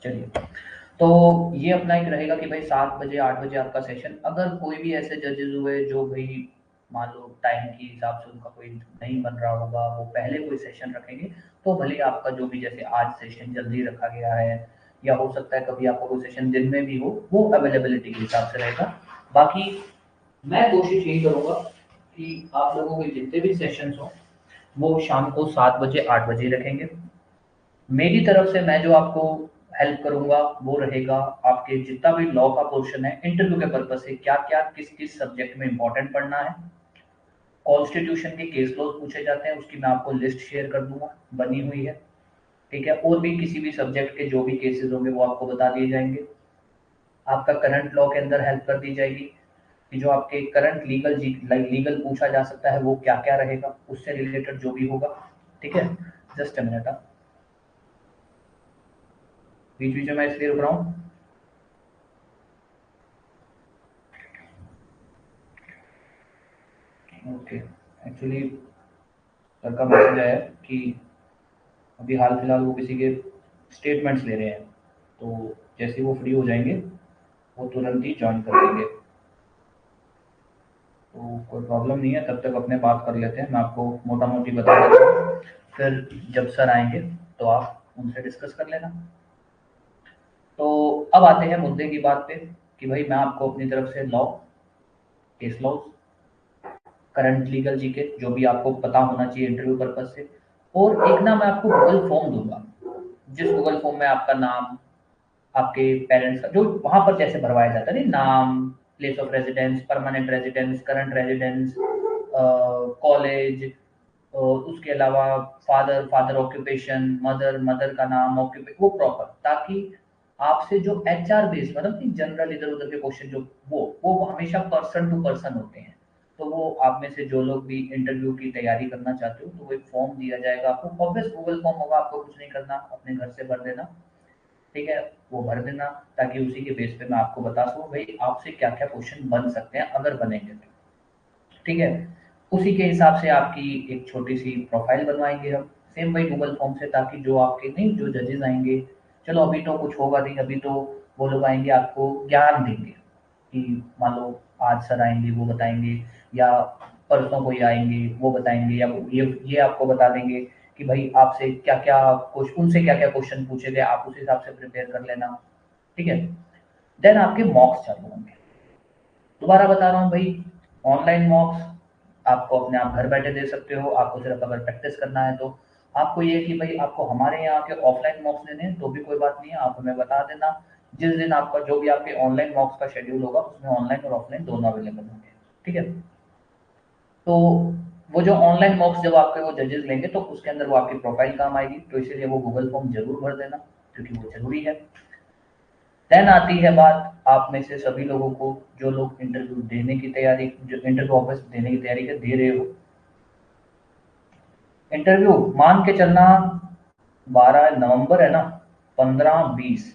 चलिए, तो ये अपना एक रहेगा कि भाई 7 बजे 8 बजे आपका सेशन। अगर कोई भी ऐसे जजेस हुए जो भाई मान लो टाइम के हिसाब से उनका कोई नहीं बन रहा होगा, वो पहले कोई सेशन रखेंगे, तो भले आपका जो भी, जैसे आज सेशन जल्दी रखा गया है या हो सकता है कभी आपका कोई सेशन दिन में भी हो, वो अवेलेबिलिटी के हिसाब से रहेगा। बाकी मैं कोशिश यही करूँगा कि आप लोगों के जितने भी सेशंस हों वो शाम को 7 बजे 8 बजे रखेंगे। मेरी तरफ से मैं जो आपको हेल्प करूँगा वो रहेगा, आपके जितना भी लॉ का पोर्शन है, इंटरव्यू के पर्पज़ से क्या-क्या किस-किस सब्जेक्ट में इम्पोर्टेंट पढ़ना है। कॉन्स्टिट्यूशन के केस लॉज़ पूछे जाते हैं, उसकी मैं आपको लिस्ट शेयर कर दूँगा, बनी हुई है, ठीक है? और भी किसी भी सब्जेक्ट के जो भी केसेज़ होंगे वो आपको बता दिए जाएँगे। आपका करंट लॉ के अंदर हेल्प कर दी जाएगी कि जो आपके करंट लीगल पूछा जा सकता है वो क्या-क्या रहेगा, उससे रिलेटेड जो भी होगा, ठीक है? जस्ट अ मिनट बीच-बीच में मैं इसलिए रुक रहा हूँ। ओके, एक्चुअली सर का मैसेज आया है कि अभी हाल फिलहाल वो किसी के स्टेटमेंट्स ले रहे हैं, तो जैसे ही वो फ्री हो जाएंगे वो तुरंत ही ज्वाइन कर लेंगे। तो कोई प्रॉब्लम नहीं है, तब तक अपने बात कर लेते हैं, मैं आपको मोटा मोटी बता देता हूँ, फिर जब सर आएंगे तो आप उनसे डिस्कस कर लेना। तो अब आते हैं मुद्दे की बात पे कि भाई मैं आपको अपनी तरफ से law, case law, current legal GK जो भी आपको पता होना चाहिए इंटरव्यू पर्पज से, और एक ना मैं आपको गूगल फॉर्म दूंगा, जिस गूगल फॉर्म में आपका नाम, आपके पेरेंट्स का जो वहां पर जैसे भरवाया जाता है नहीं, नाम, place of residence, permanent residence, current residence, college, उसके अलावा father father occupation, mother mother का नाम, ऑक्यूपेशन, वो प्रॉपर, ताकि आपसे जो एचआर बेस मतलब कि जनरल इधर उधर के क्वेश्चन जो वो हमेशा पर्सन टू पर्सन होते हैं। तो वो आप में से जो लोग भी इंटरव्यू की तैयारी करना चाहते हो तो वो एक फॉर्म दिया जाएगा आपको, ऑब्वियस गूगल फॉर्म होगा, आपको कुछ नहीं करना, अपने घर से भर देना, ठीक है? वो भर देना, ताकि उसी के बेस पे मैं आपको बता सकूँ भाई आपसे क्या क्या क्वेश्चन बन सकते हैं अगर बनेंगे तो, ठीक है? उसी के हिसाब से आपकी एक छोटी सी प्रोफाइल बनवाएंगे हम, सेम वही गूगल फॉर्म से, ताकि जो आपके नहीं जो जजेस आएंगे, चलो अभी तो कुछ होगा नहीं, अभी तो वो लोग आएंगे आपको ज्ञान देंगे कि मान लो आज सर आएंगे वो बताएंगे, या परसों कोई आएंगे वो बताएंगे, या ये आपको बता देंगे कि भाई आपसे क्या क्या उनसे क्या क्या क्वेश्चन पूछे गए, आप उस हिसाब से प्रिपेयर कर लेना, ठीक है? देन आपके मॉक्स चालू होंगे। दोबारा बता रहा हूँ भाई, ऑनलाइन मॉक्स आपको अपने आप घर बैठे दे सकते हो, आपको सिर्फ अगर प्रैक्टिस करना है तो। आपको ये कि भाई आपको हमारे यहाँ के ऑफलाइन मॉक्स लेने हैं तो भी कोई बात नहीं है, आप हमें बता देना। जिस दिन आपका जो भी आपके ऑनलाइन मॉक्स का शेड्यूल होगा उसमें ऑनलाइन और ऑफलाइन दोनों अवेलेबल होंगे, ठीक है? तो वो जो ऑनलाइन मॉक्स जब आपके वो जजेस लेंगे तो उसके अंदर वो आपकी प्रोफाइल काम आएगी, तो इसीलिए वो गूगल फॉर्म जरूर भर देना, क्योंकि वो जरूरी है। देन आती है बात आप में से सभी लोगों को, जो लोग इंटरव्यू देने की तैयारी, जो इंटरव्यू ऑफिस देने की तैयारी कर दे रहे हो। इंटरव्यू मान के चलना 12 नवंबर है ना, 15-20,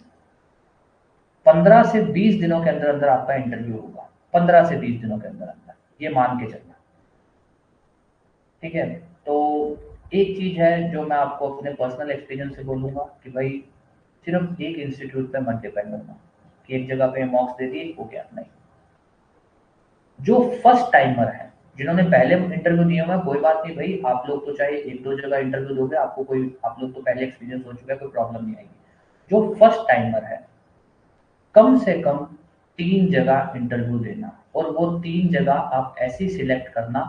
15 से 20 दिनों के अंदर अंदर आपका इंटरव्यू होगा, 15 से 20 दिनों के अंदर अंदर, ये मान के चलना, ठीक है? तो एक चीज है जो मैं आपको अपने पर्सनल एक्सपीरियंस से बोलूंगा कि भाई सिर्फ एक इंस्टीट्यूट पे मत डिपेंड होना कि एक जगह पे मॉक्स दे दिए हो गया, नहीं। जो फर्स्ट टाइमर है, जिन्होंने पहले इंटरव्यू दिया हुआ है, कोई बात नहीं भाई, आप लोग तो चाहे एक दो जगह इंटरव्यू दोगे, आपको कोई, आप लोग तो पहले एक्सपीरियंस हो चुका है, कोई प्रॉब्लम नहीं आएगी। जो फर्स्ट टाइमर है, कम से कम 3 जगह इंटरव्यू देना, और वो 3 जगह आप ऐसी सिलेक्ट करना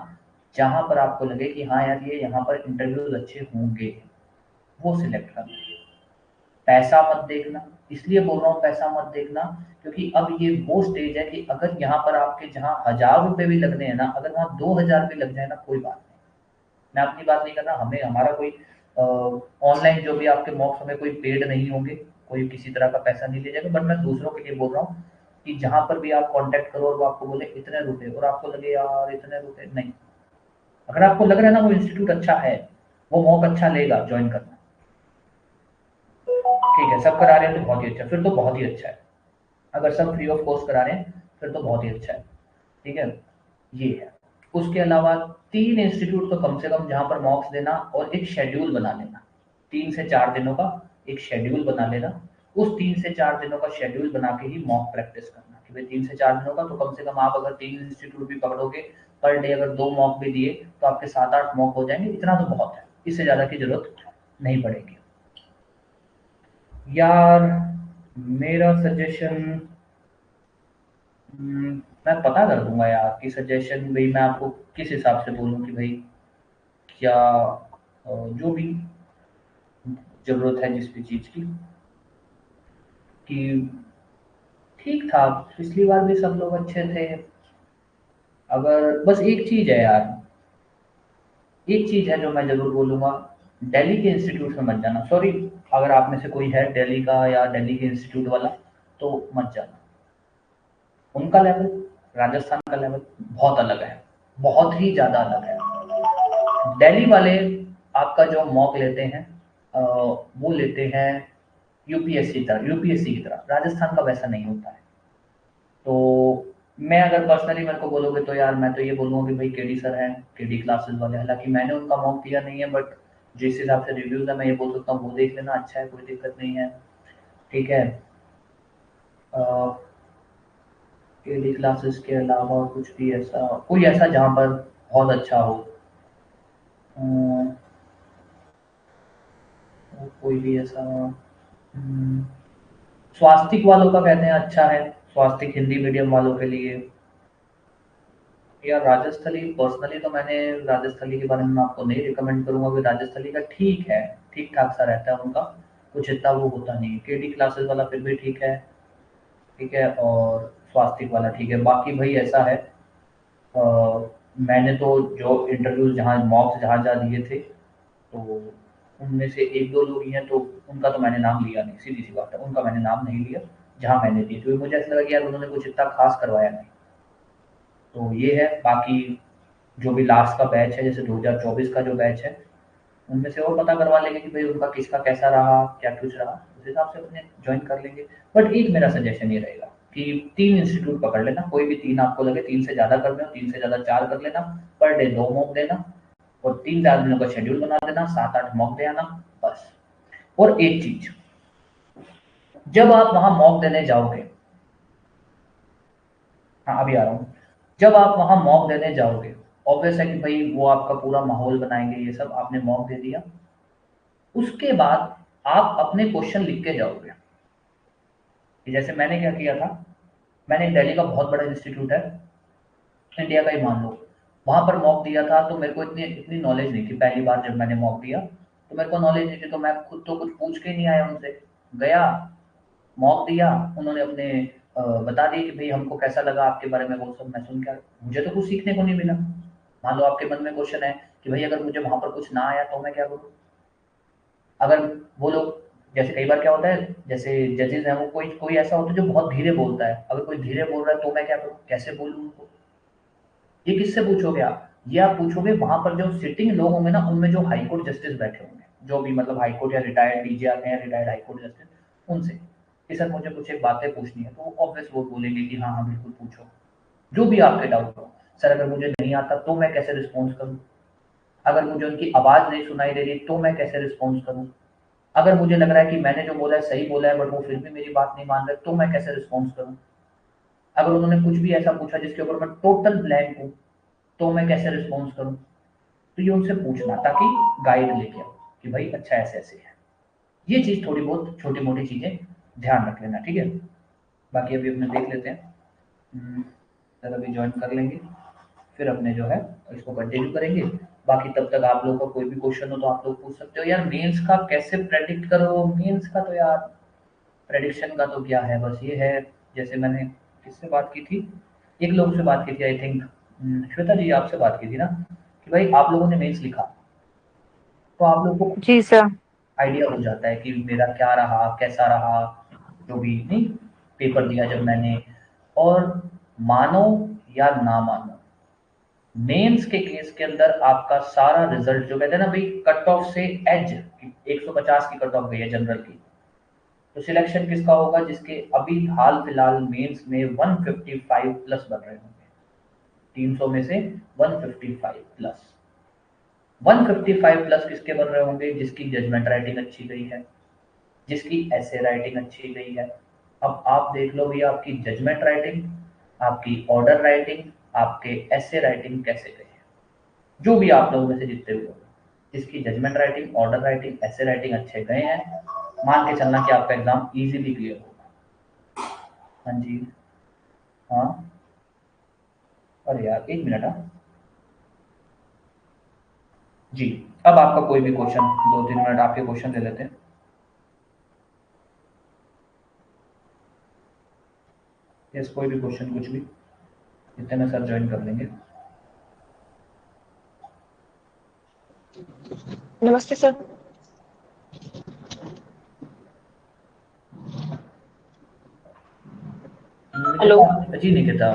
जहां पर आपको लगे कि हाँ यार ये यहाँ पर इंटरव्यूज अच्छे होंगे, वो सिलेक्ट करना। पैसा मत देखना, इसलिए बोल रहा हूँ पैसा मत देखना, क्योंकि अब ये वो स्टेज है कि अगर यहाँ पर आपके जहाँ 1000 रुपए भी लगने हैं ना, अगर वहाँ 2000 भी लग जाए ना, कोई बात नहीं। मैं अपनी बात नहीं कर रहा, हमें हमारा कोई ऑनलाइन जो भी आपके मॉक्स हमें कोई पेड नहीं होंगे, कोई किसी तरह का पैसा नहीं ले जाएगा, बट मैं दूसरों के लिए बोल रहा हूँ कि जहां पर भी आप कांटेक्ट करो और वो आपको बोले इतने रुपए, और आपको लगे यार इतने रुपए नहीं, अगर आपको लग रहा है ना वो इंस्टीट्यूट अच्छा है, वो मॉक अच्छा लेगा, ज्वाइन करना, ठीक है? सब करा रहे हैं तो बहुत ही अच्छा, फिर तो बहुत ही अच्छा है। अगर सब फ्री ऑफ कॉस्ट करा रहे हैं फिर तो बहुत ही अच्छा है, ठीक है? ये है। उसके अलावा 3 इंस्टीट्यूट तो कम से कम जहां पर मॉक्स देना, और एक शेड्यूल बना लेना, 3 से 4 दिनों का एक शेड्यूल बना लेना। उस 3 से 4 दिनों का शेड्यूल बना के ही मॉक प्रैक्टिस करना कि भाई 3 से 4 दिनों का, तो कम से कम आप अगर 3 इंस्टीट्यूट भी पकड़ोगे, पर डे अगर 2 मॉक भी दिए तो आपके 7-8 मॉक हो जाएंगे। इतना तो बहुत है, इससे ज़्यादा की जरूरत नहीं पड़ेगी। यार मेरा सजेशन, मैं पता कर दूंगा यार कि सजेशन भाई मैं आपको किस हिसाब से बोलूँ कि भाई क्या जो भी ज़रूरत है जिस भी चीज़ की, कि ठीक था, पिछली बार भी सब लोग अच्छे थे। अगर बस एक चीज़ है यार, एक चीज़ है जो मैं ज़रूर बोलूँगा, दिल्ली के इंस्टीट्यूट में मत जाना। सॉरी, अगर आप में से कोई है दिल्ली का या दिल्ली के इंस्टीट्यूट वाला, तो मत जाना। उनका लेवल, राजस्थान का लेवल बहुत अलग है, बहुत ही ज़्यादा अलग है। दिल्ली वाले आपका जो मॉक लेते हैं वो लेते हैं यूपीएससी की तरह। राजस्थान का वैसा नहीं होता है। तो मैं अगर पर्सनली मेरे को बोलोगे तो यार मैं तो ये बोलूँगा कि भाई केडी सर हैं, केडी क्लासेस वाले। हालांकि मैंने उनका मॉक दिया नहीं है, बट जिस हिसाब से रिव्यूज़ है मैं ये बोल सकता हूँ वो देख लेना, अच्छा है, कोई दिक्कत नहीं है। ठीक है। केडी क्लासेस के अलावा कुछ भी ऐसा, कोई ऐसा जहाँ पर बहुत अच्छा हो, अ, कोई भी ऐसा, हम्म, स्वास्तिक वालों का कहते हैं अच्छा है, स्वास्तिक हिंदी मीडियम वालों के लिए। या राजस्थली, पर्सनली तो मैंने राजस्थली के बारे में आपको नहीं रिकमेंड करूंगा कि राजस्थली का ठीक है, ठीक ठाक सा रहता है उनका, कुछ इतना वो होता नहीं है। केडी क्लासेस वाला फिर भी ठीक है, ठीक है, और स्वास्तिक वाला ठीक है। बाकी भाई ऐसा है, अ, मैंने तो जो इंटरव्यूज जहाँ मॉक्स जहाँ जहाँ दिए थे, तो उनमें से एक दो लोग ही हैं, तो उनका तो मैंने नाम लिया नहीं, सीधी सी बात है, उनका मैंने नाम नहीं लिया जहाँ मैंने दिए, क्योंकि मुझे ऐसा लगा कि यार उन्होंने कुछ इतना खास करवाया नहीं। तो ये है। बाकी जो भी लास्ट का बैच है, जैसे 2024 का जो बैच है, उनमें से और पता करवा लेंगे कि भाई उनका किसका कैसा रहा, क्या कुछ रहा, उस हिसाब से अपने ज्वाइन कर लेंगे। बट एक मेरा सजेशन ये रहेगा कि 3 इंस्टीट्यूट पकड़ लेना, कोई भी 3 आपको लगे, 3 से ज़्यादा कर लेना, 3 से ज़्यादा 4 कर लेना, पर डे 2 मॉक देना, और 3-4 दिनों का शेड्यूल बना देना, 7-8 मॉक दे आना, बस। और एक चीज, जब आप वहां मॉक देने जाओगे, हाँ अभी आ रहा हूँ, जब आप वहां मॉक देने जाओगे, ऑब्वियस है कि भाई वो आपका पूरा माहौल बनाएंगे, ये सब आपने मॉक दे दिया, उसके बाद आप अपने क्वेश्चन लिख के जाओगे। कि जैसे मैंने क्या किया था, मैंने दिल्ली का बहुत बड़ा इंस्टीट्यूट है, इंडिया का ही मान लो, वहां पर मॉक दिया था, तो मेरे को इतनी इतनी नॉलेज नहीं थी। पहली बार जब मैंने मॉक दिया तो मेरे को नॉलेज नहीं थी, तो मैं खुद तो कुछ पूछ के नहीं आया उनसे, गया, मॉक दिया, उन्होंने अपने बता दिए कि भाई हमको कैसा लगा आपके बारे में, वो सब मैं सुन के मुझे तो कुछ सीखने को नहीं मिला। मान लो आपके मन में क्वेश्चन है कि भाई अगर मुझे वहां पर कुछ ना आया तो मैं क्या करूँ। अगर वो लोग, जैसे कई बार क्या होता है, जैसे जजेस हैं, वो कोई कोई ऐसा होता है जो बहुत धीरे बोलता है, अगर कोई धीरे बोल रहा है तो मैं क्या करूँ, कैसे बोलूँ उनको। ये किससे पूछोगे आप, ये आप पूछोगे वहां पर जो सिटिंग लोग होंगे ना, उनमें जो हाईकोर्ट जस्टिस बैठे होंगे, जो भी मतलब हाईकोर्ट या रिटायर्ड डीजे आते हैं, रिटायर्ड हाईकोर्ट जस्टिस, उनसे कि सर मुझे कुछ एक बातें पूछनी है, तो वो ऑब्वियस वो बोलेंगे कि हाँ हाँ बिल्कुल पूछो, जो भी आपके डाउट हो। सर अगर मुझे नहीं आता तो मैं कैसे रिस्पॉन्स करूँ, अगर मुझे उनकी आवाज नहीं सुनाई दे रही तो मैं कैसे रिस्पॉन्स करूँ, अगर मुझे लग रहा है कि मैंने जो बोला है सही बोला है बट वो फिर भी मेरी बात नहीं मान रहे तो मैं कैसे रिस्पॉन्स करूँ, अगर उन्होंने कुछ भी ऐसा पूछा जिसके ऊपर मैं टोटल ब्लैंक हूँ तो मैं कैसे रिस्पॉन्स करूँ। तो ये उनसे पूछना, ताकि गाइड लेके आओ कि भाई अच्छा ऐसे ऐसे है। ये चीज़ थोड़ी बहुत छोटी मोटी चीज़ें ध्यान रख लेना, ठीक है। बाकी अभी अपने देख लेते हैं, सर अभी ज्वाइन कर लेंगे, फिर अपने जो है इसको कंटिन्यू करेंगे। बाकी तब तक आप लोगों का कोई भी क्वेश्चन हो तो आप लोग पूछ सकते हो। यार मेंस का कैसे प्रेडिक्ट करो, मेंस का तो यार प्रेडिक्शन का तो क्या है, बस ये है, जैसे मैंने किससे बात की थी, एक लोग से बात की थी, आई थिंक श्वेता जी आपसे बात की थी ना, कि भाई आप लोगों ने मेंस लिखा, तो आप लोगों को जी सर। आइडिया हो जाता है कि मेरा क्या रहा, कैसा रहा, जो भी नहीं पेपर दिया जब मैंने। और मानो या ना मानो, मेंस के केस के अंदर आपका सारा रिजल्ट, जो कहते हैं ना भाई कट ऑफ से एज, 150 की कट ऑफ गई है जनरल की, तो सिलेक्शन किसका होगा, जिसके अभी हाल फिलहाल मेंस में 155 प्लस बन रहे होंगे, 300 में से 155 प्लस, 155 प्लस किसके बन रहे होंगे, जिसकी जजमेंट राइटिंग अच्छी गई है, जिसकी ऐसे राइटिंग अच्छी गई है। अब आप देख लो भैया आपकी जजमेंट राइटिंग, आपकी ऑर्डर राइटिंग, आपके ऐसे राइटिंग कैसे गए हैं, जो भी आप लोगों में से जितने भी लोग, जिसकी जजमेंट राइटिंग, ऑर्डर राइटिंग, ऐसे राइटिंग अच्छे गए हैं, मान के चलना कि आपका एग्जाम इजीली क्लियर होगा। हाँ जी। हाँ। अरे यार एक मिनट। हाँ जी। अब आपका कोई भी क्वेश्चन, 2-3 मिनट आपके क्वेश्चन ले लेते हैं। यस, कोई भी क्वेश्चन, कुछ भी, इतने में सर ज्वाइन कर लेंगे। नमस्ते सर। हेलो। निकिता जी, निकिता।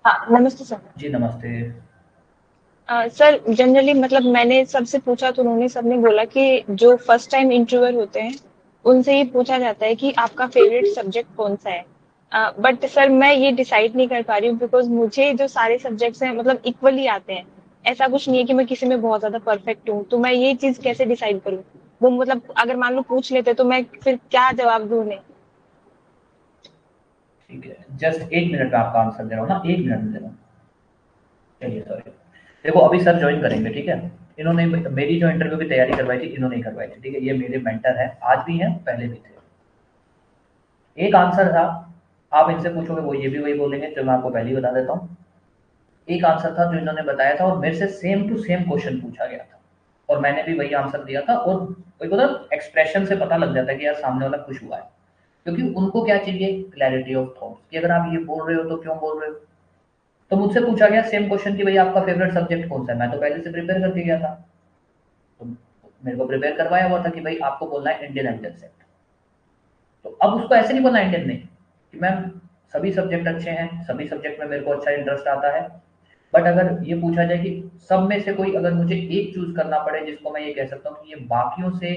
हाँ, नमस्ते सर। जी नमस्ते। सर जनरली मतलब मैंने सबसे पूछा तो उन्होंने सबने बोला कि जो फर्स्ट टाइम इंटरव्यूअर होते हैं उनसे ये पूछा जाता है कि आपका फेवरेट सब्जेक्ट कौन सा है। बट सर मैं ये डिसाइड नहीं कर पा रही हूँ बिकॉज मुझे जो सारे सब्जेक्ट्स हैं मतलब इक्वली आते हैं। ऐसा कुछ नहीं है कि मैं किसी में बहुत ज्यादा परफेक्ट हूँ, तो मैं ये चीज कैसे डिसाइड करूँ। वो मतलब अगर मान लो पूछ लेते तो मैं फिर क्या जवाब दूँ उन्हें। ठीक है, जस्ट 1 मिनट में आपका आंसर दे रहा हूँ ना, 1 मिनट में दे रहा हूँ। चलिए सॉरी। देखो अभी सर ज्वाइन करेंगे, ठीक है। इन्होंने मेरी जो इंटरव्यू की तैयारी करवाई थी, इन्होंने ही करवाई थी, ठीक है। ये मेरे मेंटर हैं, आज भी हैं, पहले भी थे। एक आंसर था, आप इनसे पूछोगे वो ये भी वही बोलेंगे, तो मैं आपको पहले ही बता देता हूँ। एक आंसर था जो इन्होंने बताया था और मेरे से सेम टू सेम क्वेश्चन पूछा गया था, और मैंने भी वही आंसर दिया था। और वही बोला, एक्सप्रेशन से पता लग जाता है कि यार सामने वाला खुश हुआ है, क्योंकि उनको क्या चाहिए, क्लैरिटी ऑफ थॉट्स, कि अगर आप ये बोल रहे हो तो क्यों बोल रहे हो। तो मुझसे पूछा गया सेम क्वेश्चन कि भाई आपका फेवरेट सब्जेक्ट कौन सा है, मैं तो पहले से प्रिपेयर करके गया था। तो मेरे को प्रिपेयर करवाया हुआ था कि भाई आपको बोलना है इंडियन एविडेंस एक्ट। तो अब उसको ऐसे नहीं बोलना इंडियन नहीं, कि मैम सभी सब्जेक्ट अच्छे हैं, सभी सब्जेक्ट में मेरे को अच्छा इंटरेस्ट आता है, बट अगर ये पूछा जाए कि सब में से कोई अगर मुझे एक चूज करना पड़े जिसको मैं ये कह सकता हूँ कि ये बाकियों से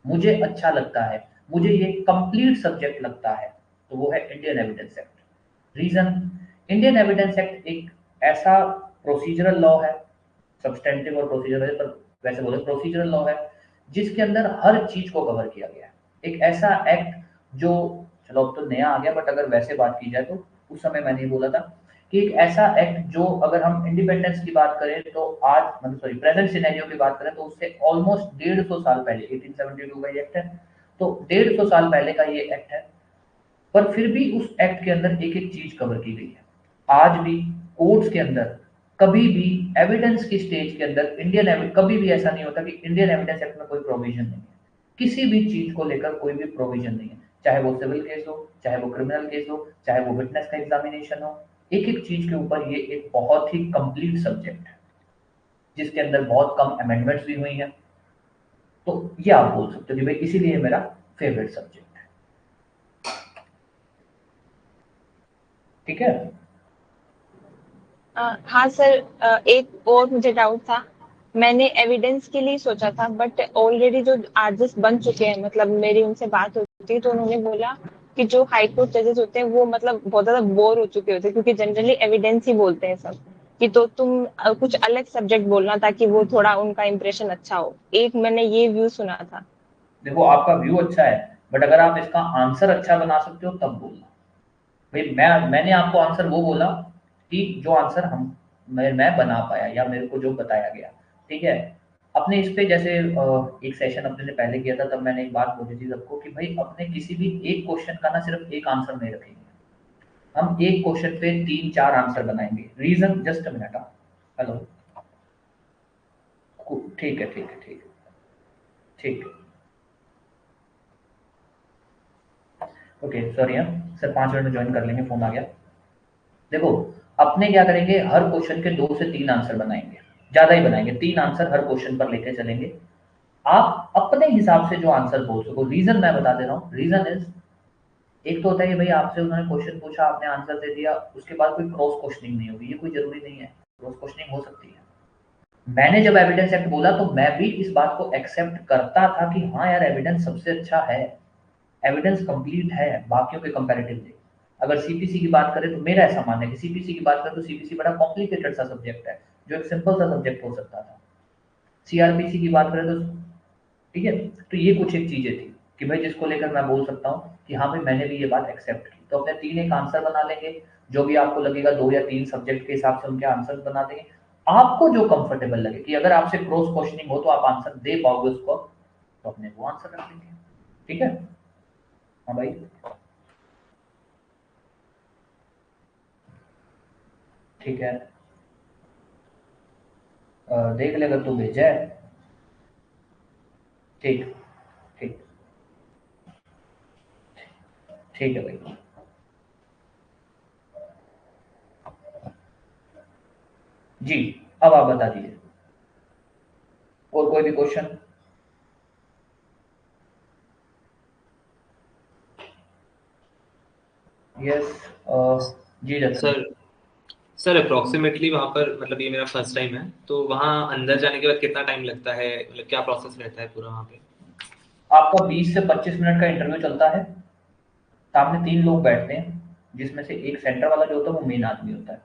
मुझे अच्छा लगता है, मुझे ये कंप्लीट सब्जेक्ट लगता है, तो वो है Indian evidence act. Reason, Indian evidence act एक ऐसा प्रोसीजरल लॉ है, सब्सटेंटिव और प्रोसीजरल, पर वैसे बोले प्रोसीजरल लॉ है, जिसके अंदर हर चीज को कवर किया गया है। एक ऐसा एक्ट जो, चलो अब तो नया आ गया, बट अगर वैसे बात की जाए तो उस समय मैंने ये बोला था कि एक ऐसा एक्ट जो, अगर हम इंडिपेंडेंस की बात करें तो आज, मतलब सॉरी प्रेजेंट सिनेरियो की बात करें तो उससे ऑलमोस्ट 150 साल पहले, 1872 का ये एक्ट है, तो 150 साल पहले का ये एक्ट है। पर फिर भी उस एक्ट के अंदर एक एक चीज कवर की गई है। आज भी कोर्ट्स के अंदर कभी भी एविडेंस की स्टेज के अंदर कभी भी ऐसा नहीं होता कि इंडियन एविडेंस एक्ट में कोई प्रोविजन नहीं है, किसी भी चीज को लेकर कोई भी प्रोविजन नहीं है, चाहे वो सिविल केस हो, चाहे वो क्रिमिनल केस हो, चाहे वो विटनेस का एग्जामिनेशन हो। एक एक चीज के ऊपर ये एक बहुत ही कंप्लीट सब्जेक्ट है, जिसके अंदर बहुत कम अमेंडमेंट्स भी हुई हैं। तो ये आप बोल सकते हो कि भाई इसीलिए मेरा फेवरेट सब्जेक्ट है। ठीक है। हाँ सर, एक और मुझे डाउट था। मैंने एविडेंस के लिए सोचा था बट ऑलरेडी जो आर्जेस बन चुके हैं, मतलब मेरी उनसे बात होती है तो उन्होंने बोला कि जो हाई कोर्ट जजेस होते हैं वो मतलब बहुत ज्यादा बोर हो चुके होते हैं क्योंकि जनरली एविडेंस ही बोलते हैं सब। कि तो तुम कुछ अलग सब्जेक्ट बोलना ताकि वो थोड़ा उनका इंप्रेशन अच्छा हो। एक मैंने ये व्यू सुना था। देखो आपका व्यू अच्छा है, बट अगर आप इसका आंसर अच्छा बना सकते हो तब बोलना। भाई मैंने आपको आंसर वो बोला कि जो आंसर मैं बना पाया या मेरे को जो बताया गया, ठीक है। अपने इस पे जैसे एक सेशन अपने ने पहले किया था, तब मैंने एक बात बोली थी सबको कि भाई अपने किसी भी एक क्वेश्चन का ना सिर्फ एक आंसर नहीं रखेंगे, हम एक क्वेश्चन पे 3-4 आंसर बनाएंगे। Reason, just a minute. Hello. ठीक है, ठीक है, ठीक है, ठीक है। ओके सॉरी, हाँ सर 5 मिनट में ज्वाइन कर लेंगे, फोन आ गया। देखो, अपने क्या करेंगे, हर क्वेश्चन के 2 से 3 आंसर बनाएंगे, ज्यादा ही बनाएंगे, 3 आंसर हर क्वेश्चन पर लेके चलेंगे। आप अपने हिसाब से जो आंसर बोल सको। रीजन मैं बता दे रहा हूँ, रीजन इज, एक तो होता है कि भाई आपसे उन्होंने क्वेश्चन पूछा, आपने आंसर दे दिया, उसके बाद कोई क्रॉस क्वेश्चनिंग नहीं होगी, ये कोई जरूरी नहीं है। क्रॉस क्वेश्चनिंग हो सकती है। मैंने जब एविडेंस एक्ट बोला तो मैं भी इस बात को एक्सेप्ट करता था कि हाँ यार एविडेंस सबसे अच्छा है, एविडेंस कंप्लीट है बाकियों के कंपैरेटिवली। अगर सीपीसी की बात करें तो मेरा ऐसा मानना है कि सीपीसी की बात करें तो सीपीसी बड़ा कॉम्प्लिकेटेड सा सब्जेक्ट है, जो एक सिंपल सा सब्जेक्ट हो सकता था। सीआरपीसी की बात करें तो, ठीक है। तो ये कुछ एक चीजें थी। कि भाई जिसको लेकर मैं बोल सकता हूँ कि हाँ भाई मैंने भी ये बात एक्सेप्ट की। तो अपने 3 एक आंसर बना लेंगे, जो भी आपको लगेगा 2 या 3 सब्जेक्ट के हिसाब से उनके आंसर बना देंगे। आपको जो कंफर्टेबल लगे कि अगर आपसे क्रॉस क्वेश्चनिंग हो तो आप आंसर दे पाओगे उसको, तो अपने वो आंसर रख देंगे। ठीक है? हाँ भाई। ठीक है। देख ले अगर तू भेजा है। ठीक। ठीक। ठीक है भाई। जी, अब आप बता दीजिए। और कोई भी क्वेश्चन? यस। जी जतिन। सर सर अप्रोक्सीमेटली वहाँ पर, मतलब ये मेरा फर्स्ट टाइम है, तो वहाँ अंदर जाने के बाद कितना टाइम लगता है, मतलब क्या प्रोसेस रहता है पूरा वहाँ पे? आपका 20 से 25 मिनट का इंटरव्यू चलता है। सामने 3 लोग बैठते हैं, जिसमें से एक सेंटर वाला जो होता है वो मेन आदमी होता है।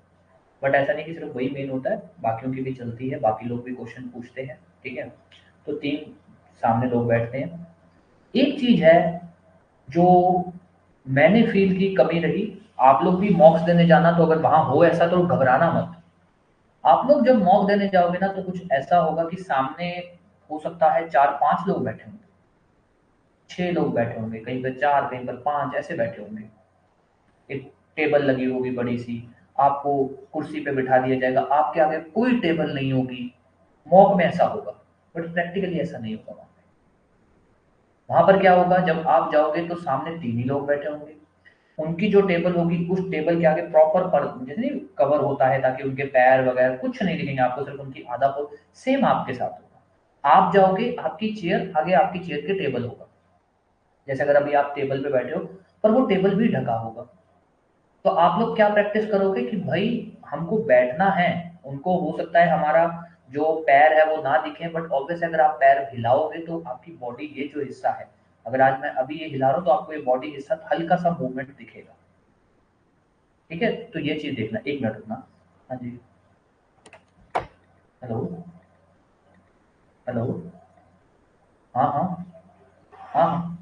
बट ऐसा नहीं कि सिर्फ वही मेन होता है, बाकियों की भी चलती है, बाकी लोग भी क्वेश्चन पूछते हैं। ठीक है? तो 3 सामने लोग बैठते हैं। एक चीज़ है जो मैंने फ़ील की कमी रही, आप लोग भी मॉक्स देने जाना, तो अगर वहाँ हो ऐसा तो घबराना मत। आप लोग जब मॉक देने जाओगे ना तो कुछ ऐसा होगा कि सामने हो सकता है 4-5 लोग बैठे होंगे, 6 लोग बैठे होंगे, कहीं पर 4, कहीं पर 5 ऐसे बैठे होंगे। एक टेबल लगी होगी बड़ी-सी, आपको कुर्सी पे बिठा दिया जाएगा, आपके आगे कोई टेबल नहीं होगी। मॉक में ऐसा होगा, बट प्रैक्टिकली ऐसा नहीं होगा वहाँ पे। वहाँ पर क्या होगा, जब आप जाओगे तो सामने 3 ही लोग बैठे होंगे। उनकी जो टेबल होगी उस टेबल के आगे प्रॉपर पर जैसे नहीं कवर होता है ताकि उनके पैर वगैरह कुछ नहीं दिखेंगे आपको, सिर्फ उनकी आधा पर सेम आपके साथ होगा। आप जाओगे, आपकी चेयर आगे आपकी चेयर के टेबल होगा, जैसे अगर अभी आप टेबल पे बैठे हो, पर वो टेबल भी ढका होगा। तो आप लोग क्या प्रैक्टिस करोगे कि भाई हमको बैठना है, उनको हो सकता है हमारा जो पैर है वो ना दिखे, बट ऑब्वियस अगर आप पैर हिलाओगे तो आपकी बॉडी ये जो हिस्सा है, अगर आज मैं अभी ये हिला रहा हूँ तो आपको ये बॉडी हिस्सा हल्का सा मूवमेंट दिखेगा। ठीक है? तो ये चीज़ देखना, 1 मिनट रुकना। हाँ जी। हेलो? हेलो? हाँ, हाँ। हाँ, हाँ।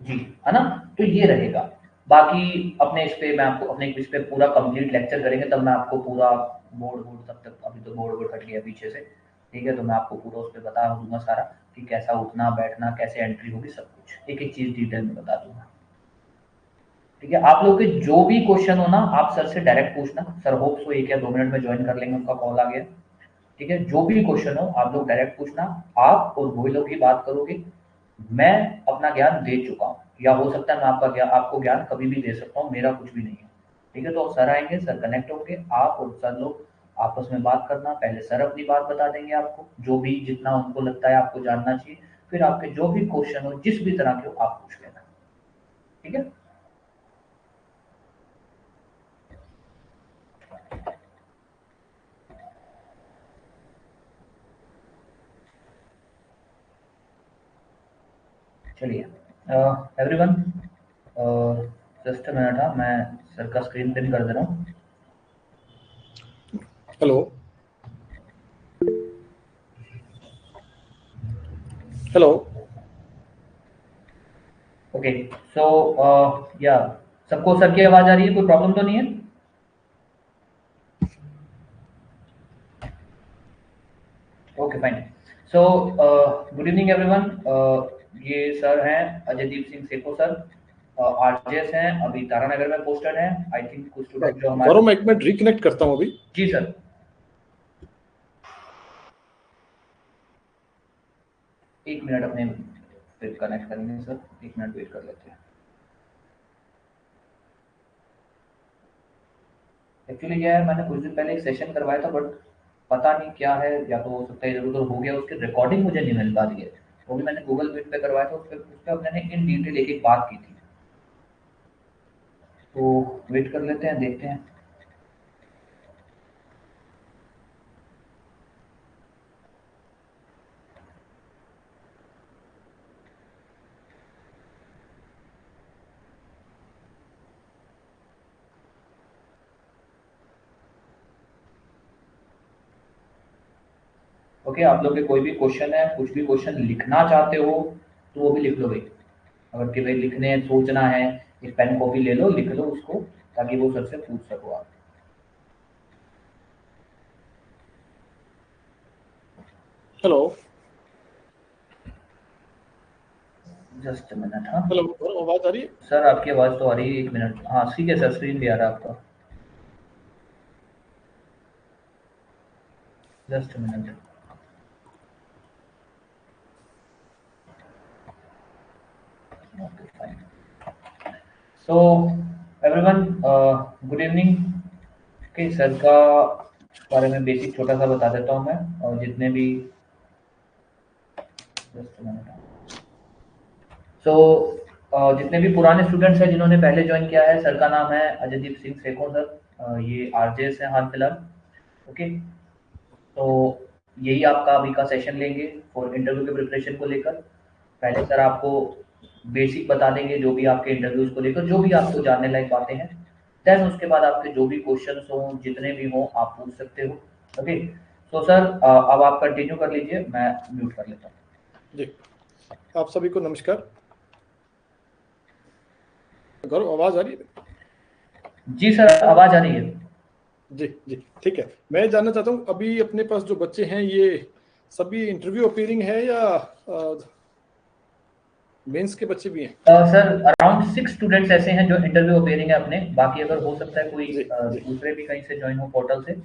जी, है ना? तो ये रहेगा। बाकी अपने इस पे मैं आपको अपने इस पे पूरा कंप्लीट लेक्चर करेंगे, तब मैं आपको पूरा बोर्ड वोर्ड तब तक, अभी तो बोर्ड वोर्ड हट गया पीछे से। ठीक है? तो मैं आपको पूरा उस पे बता दूँगा सारा कि कैसा उठना, बैठना, कैसे एंट्री होगी, सब कुछ। एक-एक चीज़ डिटेल में बता दूँगा। ठीक है? आप लोग के जो भी क्वेश्चन हो ना, आप सर से डायरेक्ट पूछना। सर होप सो 1 या 2 मिनट में जॉइन कर लेंगे, उनका कॉल आ गया। ठीक है? जो भी क्वेश्चन हो आप लोग डायरेक्ट पूछना। आप और वही लोग ही बात करोगे। मैं अपना ज्ञान दे चुका हूँ, या हो सकता है मैं आपको ज्ञान कभी भी दे सकता हूँ, मेरा कुछ भी नहीं है। ठीक है? तो सर आएँगे, सर कनेक्ट होंगे, आप और सर लोग आपस में बात करना। पहले सर अपनी बात बता देंगे आपको, जो भी जितना उनको लगता है आपको जानना चाहिए। फिर आपके जो भी क्वेश्चन हो, जिस भी तरह के हो, आप पूछ लेना। ठीक है? चलिए, एवरीवन, जस्ट अ मिनट, हाँ, मैं सर का स्क्रीन पिन कर दे रहा हूँ। Hello hello. ओके। सो या सबको सर की आवाज़ आ रही है? कोई प्रॉब्लम तो नहीं है? Okay, fine. So good evening everyone. ये सर हैं अजयदीप सिंह सेखो सर, आरजेएस हैं, अभी तारानगर में पोस्टेड हैं। आई थिंक कुछ स्टूडेंट जो हमारे। गौरव, मैं 1 मिनट रिकनेक्ट करता हूँ अभी। जी सर। एक मिनट, अपने फिर कनेक्ट करेंगे सर, 1 मिनट वेट कर लेते हैं। एक्चुअली क्या है, मैंने कुछ दिन पहले एक सेशन करवाया था, बट पता नहीं क्या है, या तो हो सकता है इधर उधर हो गया, उसकी रिकॉर्डिंग मुझे नहीं मिल पा रही है। वो भी मैंने गूगल मीट पे करवाया था, उस पे हमने इन डिटेल एक एक बात की थी। तो वेट कर लेते हैं, देखते हैं। ओके, आप लोग के कोई भी क्वेश्चन है, कुछ भी क्वेश्चन लिखना चाहते हो तो वो भी लिख लो भाई। अगर कि भाई लिखने सोचना है, एक पेन कॉपी ले लो, लिख लो उसको, ताकि वो सर से पूछ सको आप। Hello just a minute. हाँ हेलो, आवाज आ रही है? सर, आपकी आवाज़ तो आ रही है, एक मिनट। हाँ ठीक है सर, स्क्रीन भी आ रहा है आपका। Just a minute. Okay fine. So everyone, good evening. Okay, sir का बारे में बेसिक छोटा सा बता देता हूँ मैं, और जितने भी जस्ट अ मिनट। सो जितने भी पुराने स्टूडेंट्स हैं जिन्होंने पहले ज्वाइन किया है, सर का नाम है अजयदीप सिंह सेखों सर। ये आरजेएस है हाल फिलहाल। ओके, तो यही आपका अभी का सेशन लेंगे फॉर इंटरव्यू के प्रिपरेशन को लेकर। पहले सर आपको बेसिक बता देंगे जो भी आपके इंटरव्यूज को लेकर, जो भी आपको जानने लायक बातें हैं। देन उसके बाद आपके जो भी क्वेश्चन हो, जितने भी हो, आप पूछ सकते हो। ओके, तो सर अब आप कंटिन्यू कर लीजिए, मैं म्यूट कर लेता हूँ। जी, आप सभी को नमस्कार। गौरव, आवाज आ रही है? जी सर, आवाज आ रही है। जी जी, ठीक है। मैं जानना चाहता हूँ, अभी अपने पास जो बच्चे हैं ये सभी इंटरव्यू अपीयरिंग है या मेंस के बच्चे भी हैं? सर अराउंड 6 स्टूडेंट्स ऐसे हैं जो इंटरव्यू अपेयरिंग है अपने। बाकी अगर हो सकता है कोई जी जी, दूसरे भी कहीं से ज्वाइन हो पोर्टल से।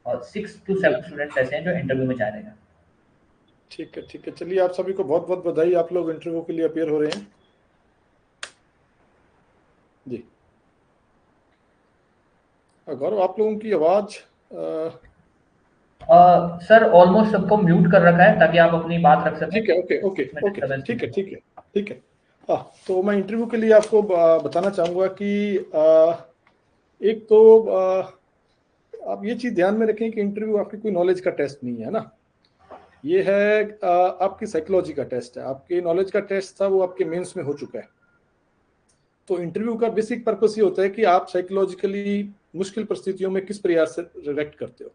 और 6 to जी 7 स्टूडेंट्स ऐसे हैं जो इंटरव्यू में जा रहे हैं। ठीक है, ठीक है। चलिए, आप सभी को बहुत बहुत बधाई, आप लोग इंटरव्यू के लिए अपेयर हो रहे हैं। जी, गौरव, आप लोगों की आवाज सर ऑलमोस्ट सबको म्यूट कर रखा है ताकि आप अपनी बात रख सकें। ठीक है। ओके ओके इसमें ओके, डिस्टर्बेंस ठीक नहीं है, होगा। ठीक है, ठीक है। हाँ, तो मैं इंटरव्यू के लिए आपको बताना चाहूँगा कि एक तो आप ये चीज़ ध्यान में रखें कि इंटरव्यू आपकी कोई नॉलेज का टेस्ट नहीं है ना। ये है आपकी साइकोलॉजी का टेस्ट है। आपके नॉलेज का टेस्ट था वो आपके मेंस में हो चुका है। तो इंटरव्यू का बेसिक पर्पस ये होता है कि आप साइकोलॉजिकली मुश्किल परिस्थितियों में किस प्रयास से रिएक्ट करते हो।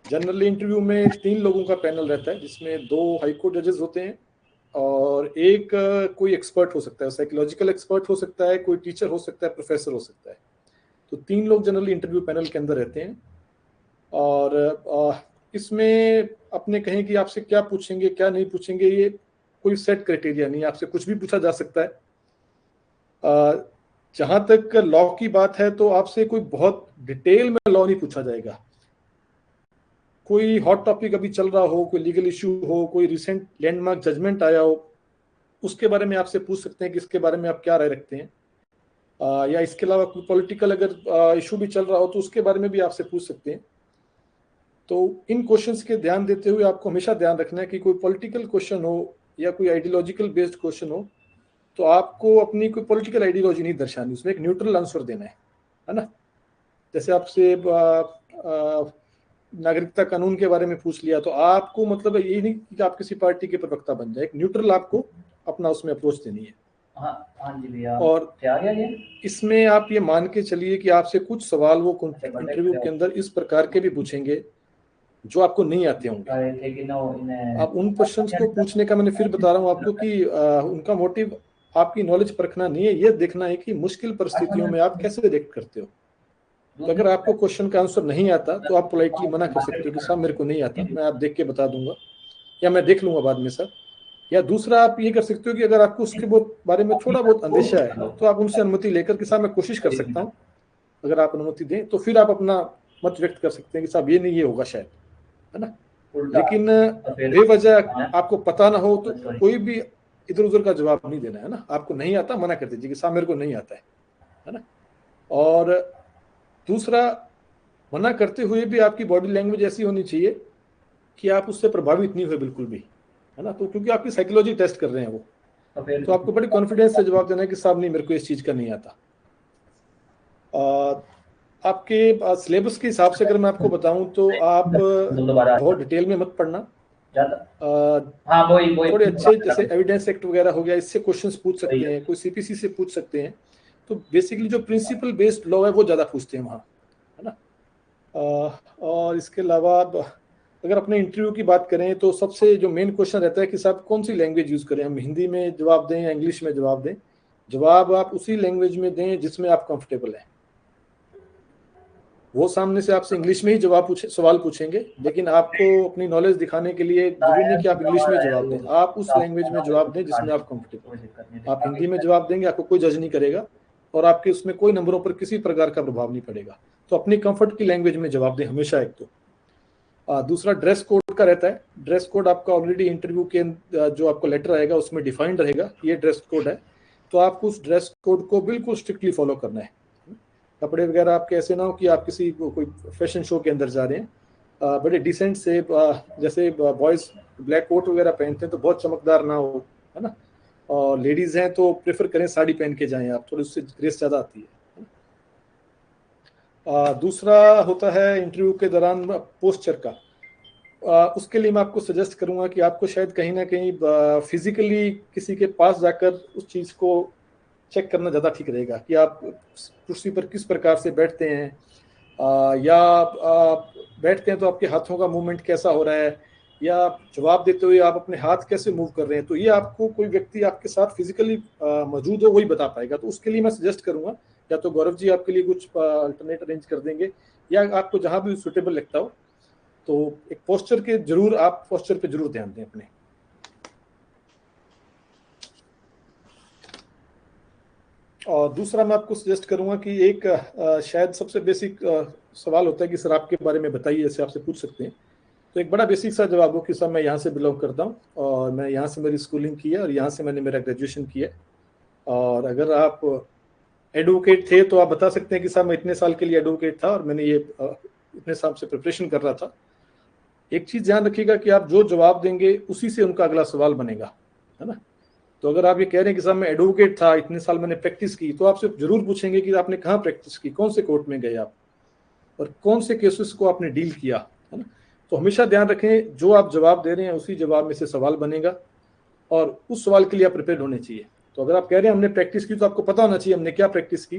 जनरली इंटरव्यू में 3 लोगों का पैनल रहता है, जिसमें 2 हाईकोर्ट जजेस होते हैं और एक कोई एक्सपर्ट हो सकता है, साइकोलॉजिकल एक्सपर्ट हो सकता है, कोई टीचर हो सकता है, प्रोफेसर हो सकता है। तो 3 लोग जनरली इंटरव्यू पैनल के अंदर रहते हैं। और इसमें अपने कहें कि आपसे क्या पूछेंगे क्या नहीं पूछेंगे, ये कोई सेट क्राइटेरिया नहीं है, आपसे कुछ भी पूछा जा सकता है। जहां तक लॉ की बात है तो आपसे कोई बहुत डिटेल में लॉ नहीं पूछा जाएगा। कोई हॉट टॉपिक अभी चल रहा हो, कोई लीगल इश्यू हो, कोई रिसेंट लैंडमार्क जजमेंट आया हो, उसके बारे में आपसे पूछ सकते हैं कि इसके बारे में आप क्या राय रखते हैं। या इसके अलावा कोई पॉलिटिकल अगर इशू भी चल रहा हो तो उसके बारे में भी आपसे पूछ सकते हैं। तो इन क्वेश्चंस के ध्यान देते हुए आपको हमेशा ध्यान रखना है कि कोई पॉलिटिकल क्वेश्चन हो या कोई आइडियोलॉजिकल बेस्ड क्वेश्चन हो तो आपको अपनी कोई पॉलिटिकल आइडियोलॉजी नहीं दर्शानी, उसमें एक न्यूट्रल आंसर देना है ना। जैसे आपसे नागरिकता कानून के बारे में पूछ लिया तो आपको मतलब यही नहीं कि आप किसी पार्टी के प्रवक्ता बन जाए, एक न्यूट्रल आपको अपना उसमें अप्रोच देनी है। हाँ हाँ जी भैया, और क्या आ गया ये? इसमें आप ये मान के चलिए कि आपसे कुछ सवाल वो अच्छा, इंटरव्यू के अंदर इस प्रकार के भी पूछेंगे जो आपको नहीं आते होंगे। आए थे कि नो इन्हें। आप उन क्वेश्चंस को पूछने का, मैंने फिर बता रहा हूँ आपको कि उनका मोटिव आपकी नॉलेज परखना नहीं है, ये देखना है कि मुश्किल परिस्थितियों में आप कैसे रिएक्ट करते हो। तो अगर आपको क्वेश्चन का आंसर नहीं आता तो आप पोलाइटली मना कर सकते हो कि साहब मेरे को नहीं आता, मैं आप देख के बता दूंगा या मैं देख लूंगा बाद में सर। या दूसरा आप ये कर सकते हो कि अगर आपको उसके बारे में थोड़ा बहुत अंदेशा है तो आप उनसे अनुमति लेकर कि साहब मैं कोशिश कर सकता हूँ, अगर आप अनुमति दें तो फिर आप अपना मत व्यक्त कर सकते हैं कि साहब ये नहीं, ये होगा शायद, है ना। लेकिन बेवजह आपको पता ना हो तो कोई भी इधर उधर का जवाब नहीं देना है ना। आपको नहीं आता, मना कर दीजिए कि साहब मेरे को नहीं आता है ना। और दूसरा, मना करते हुए भी आपकी बॉडी लैंग्वेज ऐसी होनी चाहिए कि आप उससे प्रभावित नहीं हुए बिल्कुल भी, है ना। तो क्योंकि आपकी साइकोलॉजी टेस्ट कर रहे हैं वो, तो आपको बड़ी कॉन्फिडेंस से जवाब देना है कि साहब नहीं, मेरे को इस चीज का नहीं आता। आपके सिलेबस के हिसाब से अगर मैं आपको बताऊं तो आप बहुत डिटेल में मत पढ़ना। हाँ, थोड़े अच्छे जैसे एविडेंस एक्ट वगैरह हो गया, इससे क्वेश्चंस पूछ सकते हैं, कोई सीपीसी से पूछ सकते हैं। तो बेसिकली जो प्रिंसिपल बेस्ड लॉ है वो ज्यादा पूछते हैं वहाँ, है ना। और इसके अलावा अगर अपने इंटरव्यू की बात करें तो सबसे जो मेन क्वेश्चन रहता है कि साहब कौन सी लैंग्वेज यूज करें, हम हिंदी में जवाब दें या इंग्लिश में जवाब दें। जवाब आप उसी लैंग्वेज में दें जिसमें आप कंफर्टेबल हैं। वो सामने से आपसे इंग्लिश में ही सवाल पूछेंगे, लेकिन आपको अपनी नॉलेज दिखाने के लिए जरूरी नहीं कि आप इंग्लिश में जवाब दें, आप उस लैंग्वेज में जवाब दें जिसमें आप कंफर्टेबल हैं। आप हिंदी में जवाब देंगे, आपको कोई जज नहीं करेगा और आपके उसमें कोई नंबरों पर किसी प्रकार का प्रभाव नहीं पड़ेगा। तो अपनी कंफर्ट की लैंग्वेज में जवाब दें हमेशा। एक तो दूसरा ड्रेस कोड का रहता है। ड्रेस कोड आपका ऑलरेडी इंटरव्यू के जो आपको लेटर आएगा उसमें डिफाइंड रहेगा, ये ड्रेस कोड है। तो आपको उस ड्रेस कोड को बिल्कुल स्ट्रिक्टली फॉलो करना है। कपड़े वगैरह आपके ऐसे ना हो कि आप किसी कोई फैशन शो के अंदर जा रहे हैं, बड़े डिसेंट से, जैसे बॉयज ब्लैक कोट वगैरह पहनते हैं तो बहुत चमकदार ना हो, है ना। और लेडीज हैं तो प्रेफर करें साड़ी पहन के जाएं आप, थोड़ी उससे ग्रेस ज़्यादा आती है। दूसरा होता है इंटरव्यू के दौरान पोस्चर का। उसके लिए मैं आपको सजेस्ट करूंगा कि आपको शायद कहीं ना कहीं फिजिकली किसी के पास जाकर उस चीज़ को चेक करना ज़्यादा ठीक रहेगा कि आप कुर्सी पर किस प्रकार से बैठते हैं, या बैठते हैं तो आपके हाथों का मूवमेंट कैसा हो रहा है, या जवाब देते हुए आप अपने हाथ कैसे मूव कर रहे हैं। तो ये आपको कोई व्यक्ति आपके साथ फिजिकली मौजूद हो वही बता पाएगा। तो उसके लिए मैं सजेस्ट करूंगा या तो गौरव जी आपके लिए कुछ अल्टरनेट अरेंज कर देंगे, या आपको जहां भी सुटेबल लगता हो। तो एक पोस्चर के जरूर, आप पोस्चर पे जरूर ध्यान दें अपने। और दूसरा मैं आपको सजेस्ट करूंगा कि एक शायद सबसे बेसिक सवाल होता है कि सर आपके बारे में बताइए, ऐसे आपसे पूछ सकते हैं। तो एक बड़ा बेसिक सा जवाब हो कि सर मैं यहाँ से बिलोंग करता हूँ और मैं यहाँ से मेरी स्कूलिंग की है और यहाँ से मैंने मेरा ग्रेजुएशन किया है। और अगर आप एडवोकेट थे तो आप बता सकते हैं कि सर मैं इतने साल के लिए एडवोकेट था और मैंने ये इतने साल से प्रिपरेशन कर रहा था। एक चीज़ ध्यान रखिएगा कि आप जो जवाब देंगे उसी से उनका अगला सवाल बनेगा, है ना। तो अगर आप ये कह रहे हैं कि साहब मैं एडवोकेट था, इतने साल मैंने प्रैक्टिस की, तो आपसे जरूर पूछेंगे कि आपने कहाँ प्रैक्टिस की, कौन से कोर्ट में गए आप और कौन से केसेस को आपने डील किया, है ना। तो हमेशा ध्यान रखें जो आप जवाब दे रहे हैं उसी जवाब में से सवाल बनेगा और उस सवाल के लिए आप प्रिपेयर होने चाहिए। तो अगर आप कह रहे हैं हमने प्रैक्टिस की, तो आपको पता होना चाहिए हमने क्या प्रैक्टिस की,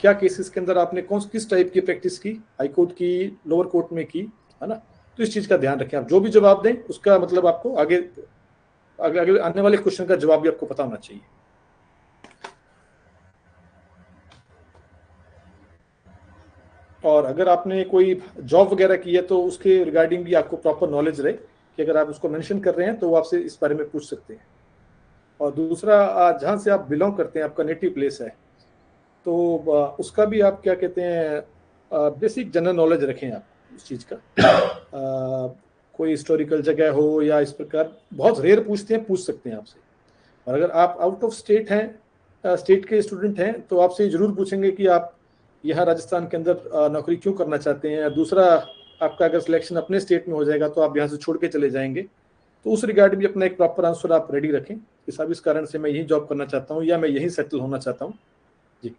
क्या केसेस के अंदर आपने किस टाइप की प्रैक्टिस की, हाई कोर्ट की, लोअर कोर्ट में की, है ना। तो इस चीज़ का ध्यान रखें। आप जो भी जवाब दें उसका मतलब आपको आगे आने वाले क्वेश्चन का जवाब भी आपको पता होना चाहिए। और अगर आपने कोई जॉब वगैरह की है तो उसके रिगार्डिंग भी आपको प्रॉपर नॉलेज रहे कि अगर आप उसको मेंशन कर रहे हैं तो वो आपसे इस बारे में पूछ सकते हैं। और दूसरा, जहाँ से आप बिलोंग करते हैं, आपका नेटिव प्लेस है, तो उसका भी आप क्या कहते हैं, बेसिक जनरल नॉलेज रखें आप उस चीज़ का। कोई हिस्टोरिकल जगह हो या इस प्रकार, बहुत रेयर पूछते हैं, पूछ सकते हैं आपसे। और अगर आप आउट ऑफ स्टेट हैं, स्टेट के स्टूडेंट हैं, तो आपसे जरूर पूछेंगे कि आप यहाँ राजस्थान के अंदर नौकरी क्यों करना चाहते हैं। दूसरा, आपका अगर सिलेक्शन अपने स्टेट में हो जाएगा तो आप यहाँ से छोड़ के चले जाएंगे, तो उस रिगार्ड भी अपना एक प्रॉपर आंसर आप रेडी रखें कि साहब इस कारण से मैं यही जॉब करना चाहता हूँ या मैं यही सेटल होना चाहता हूँ। जी।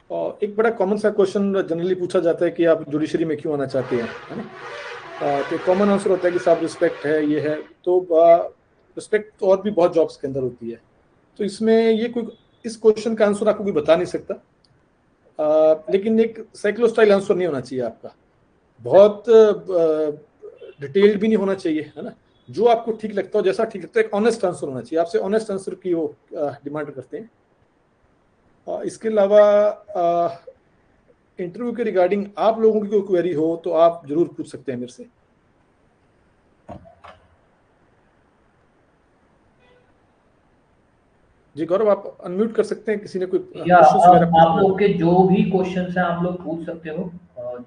और एक बड़ा कॉमन सा क्वेश्चन जनरली पूछा जाता है कि आप जुडिशरी में क्यों आना चाहते हैं, है ना। तो कॉमन आंसर होता है कि साहब रिस्पेक्ट है, ये है। तो रिस्पेक्ट और भी बहुत जॉब्स के अंदर होती है। तो इसमें ये कोई इस क्वेश्चन का आंसर आपको कोई बता नहीं सकता, लेकिन एक साइक्लो स्टाइल आंसर नहीं होना चाहिए आपका, बहुत डिटेल्ड भी नहीं होना चाहिए, है ना। जो आपको ठीक लगता हो, जैसा ठीक लगता है, एक ऑनेस्ट आंसर होना चाहिए। आपसे ऑनेस्ट आंसर की वो डिमांड करते हैं। इसके अलावा इंटरव्यू के रिगार्डिंग आप लोगों की कोई क्वेरी हो तो आप जरूर पूछ सकते हैं मेरे से। जी गौरव, आप अनम्यूट कर सकते हैं, किसी ने कोई आप लोग के जो भी क्वेश्चंस हैं आप लोग पूछ सकते हो,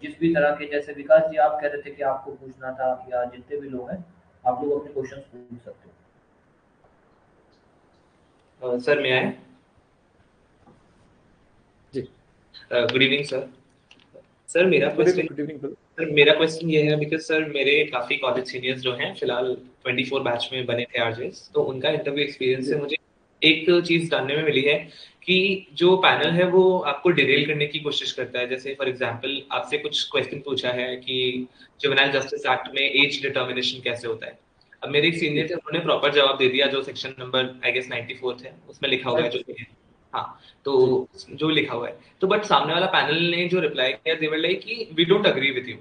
जिस भी तरह के। जैसे विकास जी आप कह रहे थे कि आपको पूछना था, या जितने भी लोग हैं आप लोग अपने क्वेश्चंस पूछ सकते हो। सर मैं आए जी। Good evening sir. सर मेरा क्वेश्चन ये है, बिकॉज सर मेरे काफी कॉलेज सीनियर्स जो हैं फिलहाल 24 बैच में बने थे आरजेस, तो उनका इंटरव्यू एक्सपीरियंस से मुझे एक चीज जानने में मिली है कि जो पैनल है वो आपको डिरेल करने की कोशिश करता है। जैसे फॉर एग्जांपल आपसे कुछ क्वेश्चन पूछा है कि जुवेनाइल जस्टिस एक्ट में एज डिटर्मिनेशन कैसे होता है। अब मेरे एक सीनियर थे, उन्होंने प्रॉपर जवाब दे दिया जो सेक्शन नंबर आई गेस 94 है उसमें लिखा हुआ है जो भी है। हाँ, तो जो लिखा हुआ है, तो बट सामने वाला पैनल ने जो रिप्लाई किया, दे वर लाइक कि we don't agree with you.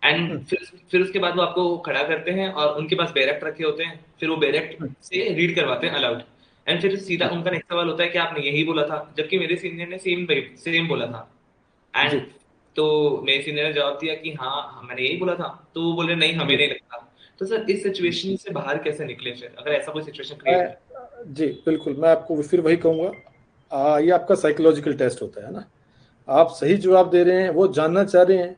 And फिर उसके बाद वो आपको खड़ा करते हैं और उनके पास बैरेक्ट रखे होते हैं, फिर वो बैरेक्ट से रीड करवाते हैं अलाउड। एंड फिर सीधा उनका नेक्स्ट सवाल होता है कि आपने यही बोला था, जबकि मेरे सीनियर ने सेम बोला था। एंड तो मेरे सीनियर ने जवाब दिया कि हाँ मैंने यही बोला था, तो वो बोले नहीं हमें नहीं लगता। तो सर इस सिचुएशन से बाहर कैसे निकले फिर, अगर ऐसा कोई सिचुएशन क्रिएट? जी बिल्कुल, मैं आपको फिर वही कहूँगा, ये आपका साइकोलॉजिकल टेस्ट होता है ना। आप सही जवाब दे रहे हैं, वो जानना चाह रहे हैं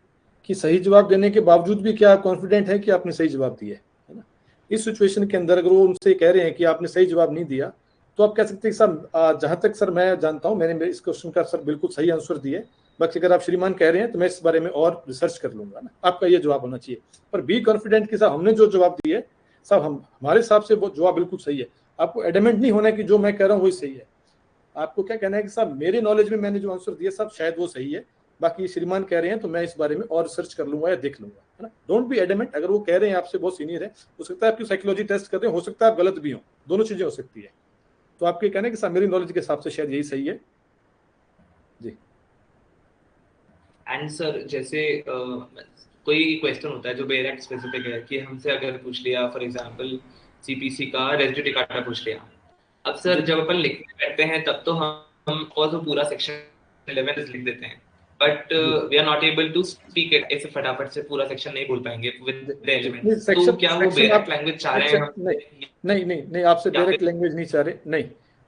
कि सही जवाब देने के बावजूद भी क्या आप कॉन्फिडेंट है कि आपने सही जवाब दिया है ना। इस सिचुएशन के अंदर अगर वो उनसे कह रहे हैं कि आपने सही जवाब नहीं दिया, तो आप कह सकते हैं सर जहाँ तक सर मैं जानता हूँ मैंने इस क्वेश्चन का सर बिल्कुल सही आंसर दिया है, बाकी अगर आप श्रीमान कह रहे हैं तो मैं इस बारे में और रिसर्च कर लूंगा ना। आपका ये जवाब होना चाहिए, पर बी कॉन्फिडेंट कि साहब हमने जो जवाब दिए साहब हमारे हिसाब से वो जवाब बिल्कुल सही है। आपको एडमेंट नहीं होना है कि जो मैं कह रहा हूँ वही सही है। आपको क्या कहना है कि साहब मेरे नॉलेज में मैंने जो आंसर दिया साहब शायद वो सही है, बाकी श्रीमान कह रहे हैं तो मैं इस बारे में और रिसर्च कर लूंगा या देख लूंगा, है ना। Don't be adamant. अगर वो कह रहे हैं आपसे बहुत सीनियर है, हो सकता है आपकी साइकोलॉजी टेस्ट कर रहे हैं, हो सकता है आप गलत भी हो, दोनों चीजें हो सकती है। तो आपके कहना है कि साहब मेरी नॉलेज के हिसाब से शायद यही सही है जी। एंड सर जैसे कोई क्वेश्चन होता है जो बैरेक्ट स्पेसिफिक है कि हमसे अगर पूछ लिया फॉर एग्जांपल सीपीसी का रेसिड्यू डिकाटा पूछ लिया, अब सर जब अपन लिखने बैठते हैं तब तो हम और तो पूरा सेक्शन 11 लिख देते हैं, but we are not able to speak it, ऐसे फटाफट से पूरा सेक्शन नहीं बोल पाएंगे विद द एलिमेंट्स। तो क्या वो बैरेक्ट लैंग्वेज चाह रहे हैं? नहीं, आपसे डायरेक्ट लैंग्वेज नहीं चाह रहे, नहीं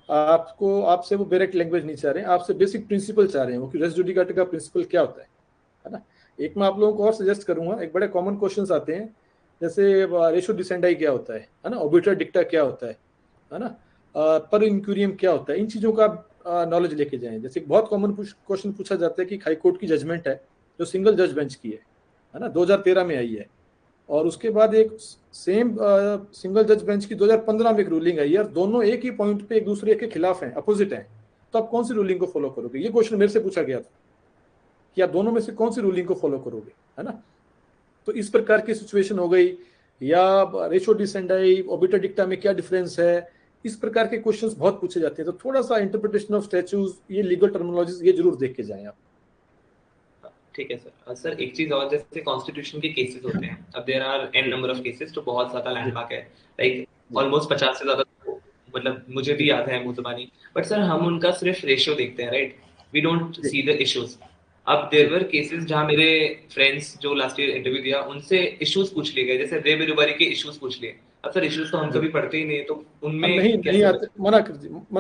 आपसे वो डायरेक्ट लैंग्वेज नहीं चाह रहे हैं, आपसे बेसिक प्रिंसिपल चाह रहे हैं वो कि रेस जुडिकाटा का प्रिंसिपल क्या होता है ना। एक मैं आप लोगों को और सजेस्ट करूंगा, एक बड़े कॉमन क्वेश्चंस आते हैं जैसे रेशो डिसेंडाई क्या होता है ना, ऑबिटर डिक्टा क्या होता है ना, पर इंक्यूरियम क्या होता है। इन चीजों का नॉलेज लेके जाएं। जैसे बहुत कॉमन क्वेश्चन पूछा जाता है कि हाई कोर्ट की जजमेंट है जो सिंगल जज बेंच की है ना, 2013 में आई है, और उसके बाद एक सेम सिंगल जज बेंच की 2015 में एक रूलिंग आई है, और दोनों एक ही पॉइंट पे एक दूसरे के खिलाफ हैं, अपोजिट हैं, तो आप कौन सी रूलिंग को फॉलो करोगे? ये क्वेश्चन मेरे से पूछा गया था कि आप दोनों में से कौन सी रूलिंग को फॉलो करोगे, है ना। तो इस प्रकार की सिचुएशन हो गई, या रेशो डिसेंडाई ऑबिटर डिक्टा में क्या डिफरेंस है, इस प्रकार के क्वेश्चंस बहुत पूछे जाते हैं। तो थोड़ा सा इंटरप्रिटेशन ऑफ स्टैट्यूज, ये लीगल टर्मिनोलॉजीज, ये जरूर देख के जाएं आप। ठीक है सर। सर एक चीज और, जैसे कॉन्स्टिट्यूशन के केसेस होते हैं, अब there are n number of cases, तो बहुत ज्यादा लैंडमार्क है, लाइक ऑलमोस्ट 50 से ज्यादा, मतलब मुझे भी याद है मुंह जुबानी, बट सर हम उनका सिर्फ रेशियो देखते हैं, right, we don't see the issues. अब देयर वर केसेस जहां मेरे फ्रेंड्स जो लास्ट ईयर इंटरव्यू दिया उनसे इश्यूज पूछ लिए गए, जैसे रे बेरुबारी के इश्यूज पूछ लिए। अब सर इश्यूज तो हम कभी पढ़ते ही नहीं, तो उनमें नहीं आते, मना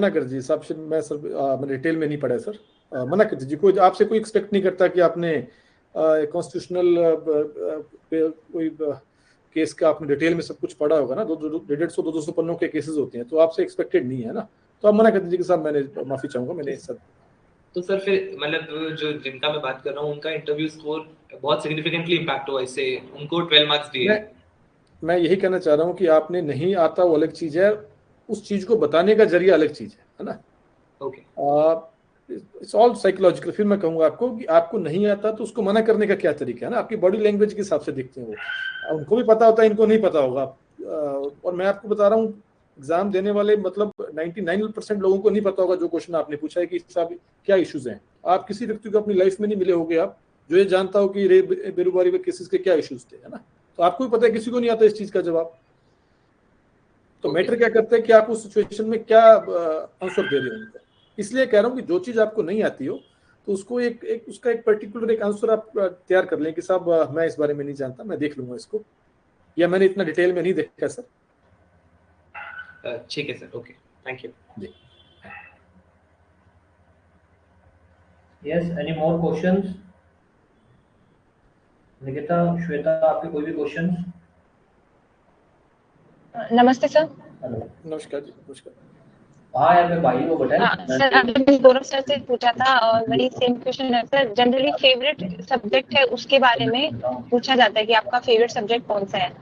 कर दीजिए साहब। मैं सर मैंने डिटेल में नहीं पढ़ा है सर, मना कर दीजिए। कोई आपसे कोई एक्सपेक्ट नहीं करता कि आपने कॉन्स्टिट्यूशनल कोई केस का आपने डिटेल में सब कुछ पढ़ा होगा ना। 150-200 पन्नों के केसेस होते हैं, तो आपसे एक्सपेक्टेड नहीं है ना। तो आप मना कर दीजिए कि साहब मैंने माफी चाहूंगा, मैंने सर। तो सर फिर मतलब जो जिनका मैं बात कर रहा हूँ उनका इंटरव्यू स्कोर बहुत सिग्निफिकेंटली इम्पैक्ट हुआ इससे, उनको 12 मार्क्स दिए। मैं यही कहना चाह रहा हूँ कि आपने नहीं आता वो अलग चीज है, उस चीज को बताने का जरिया अलग चीज है ना। Okay, it's all psychological. फिर मैं कहूंगा आपको कि आपको नहीं आता तो उसको मना करने का क्या तरीका है ना, आपकी बॉडी लैंग्वेज के हिसाब से देखते हैं वो। उनको भी पता होता है, इनको नहीं पता होगा। और मैं आपको बता रहा हूँ, एग्जाम देने वाले मतलब 99% लोगों को नहीं पता होगा जो क्वेश्चन आपने पूछा है कि साहब क्या इश्यूज हैं। आप किसी व्यक्ति को अपनी लाइफ में नहीं मिले होंगे आप जो ये जानता हो कि रे बेरुबारी के केसेस के क्या इश्यूज थे, है ना। तो आपको भी पता है, किसी को नहीं आता इस चीज का जवाब। तो मैटर क्या करते हैं कि आप उस सिचुएशन में क्या आंसर दे रहे हो उनको। इसलिए कह रहा हूँ कि जो चीज आपको नहीं आती हो तो उसको उसका एक पर्टिकुलर एक आंसर आप तैयार कर लें कि साहब मैं इस बारे में नहीं जानता, मैं देख लूंगा इसको, या मैंने इतना डिटेल में नहीं देखा सर। ठीक है सर, ओके, थैंक यू जी। Yes, any more questions? Nikita, Shweta, आपके कोई भी क्वेश्चंस? नमस्ते सर। हेलो, नमस्कार जी। नमस्कार। हाँ यार, मैं भाई को बताया सर अभी मैंने गौरव सर से पूछा था और वही सेम क्वेश्चन है सर। जनरली फेवरेट सब्जेक्ट है उसके बारे में पूछा जाता है कि आपका फेवरेट सब्जेक्ट कौन सा है,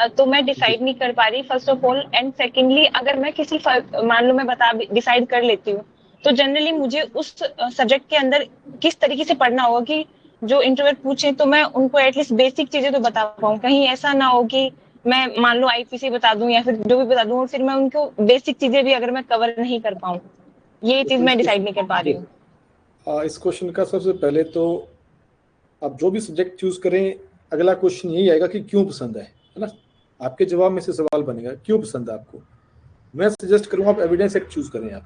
तो मैं डिसाइड नहीं कर पा रही first of all, and secondly अगर मैं किसी मान लो मैं डिसाइड कर लेती हूँ तो जनरली मुझे उस सब्जेक्ट के अंदर किस तरीके से पढ़ना होगा कि जो इंटरव्यू पूछे तो मैं उनको एटलीस्ट बेसिक चीजें तो बता पाऊँ। कहीं ऐसा ना हो कि मैं मान लो आईपीसी बता दूं या फिर जो भी बता दूं और फिर मैं उनको बेसिक चीजें भी अगर मैं कवर नहीं कर पाऊं ये चीज मैं डिसाइड नहीं कर पा रही हूँ। इस क्वेश्चन का सबसे पहले तो आप जो भी सब्जेक्ट चूज करें, अगला क्वेश्चन यही आएगा कि क्यों पसंद है ना। आपके जवाब में से सवाल बनेगा क्यों पसंद है आपको। मैं सजेस्ट करूँगा आप एविडेंस एक्ट चूज करें आप,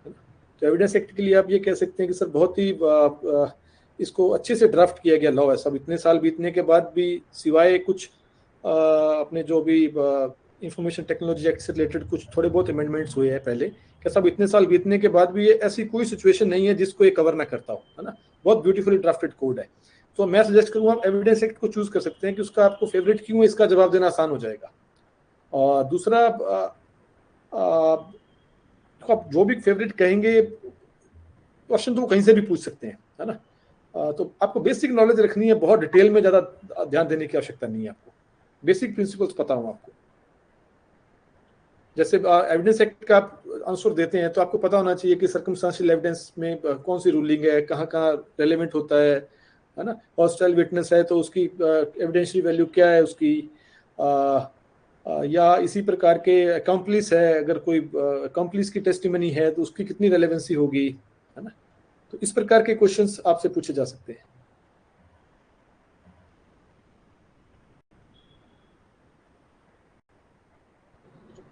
है ना। तो एविडेंस एक्ट के लिए आप ये कह सकते हैं कि सर बहुत ही इसको अच्छे से ड्राफ्ट किया गया लॉ है। सब इतने साल बीतने के बाद भी सिवाय कुछ अपने जो भी इंफॉर्मेशन टेक्नोलॉजी एक्ट से रिलेटेड कुछ थोड़े बहुत अमेंडमेंट्स हुए हैं पहले, क्या सब इतने साल बीतने के बाद भी ये ऐसी कोई सिचुएशन नहीं है जिसको ये कवर ना करता हो, है ना। बहुत ब्यूटीफुली ड्राफ्टेड कोड है। तो मैं सजेस्ट करूँगा आप एविडेंस एक्ट को चूज कर सकते हैं कि उसका आपको फेवरेट क्यों है, इसका जवाब देना आसान हो जाएगा। और दूसरा तो आप जो भी फेवरेट कहेंगे क्वेश्चन तो कहीं से भी पूछ सकते हैं, है ना। तो आपको बेसिक नॉलेज रखनी है, बहुत डिटेल में ज़्यादा ध्यान देने की आवश्यकता नहीं है। आपको बेसिक प्रिंसिपल्स पता हो आपको। जैसे एविडेंस एक्ट का आप आंसर देते हैं तो आपको पता होना चाहिए कि सर्कमस्टेंशियल एविडेंस में कौन सी रूलिंग है, कहाँ कहाँ रेलेवेंट होता है ना। हॉस्टाइल विटनेस है तो उसकी एविडेंशियल वैल्यू क्या है उसकी, या इसी प्रकार के अकम्प्लिस है, अगर कोई अकम्प्लिस की टेस्टिमनी है तो उसकी कितनी रेलेवेंसी होगी, है ना। तो इस प्रकार के क्वेश्चंस आपसे पूछे जा सकते हैं।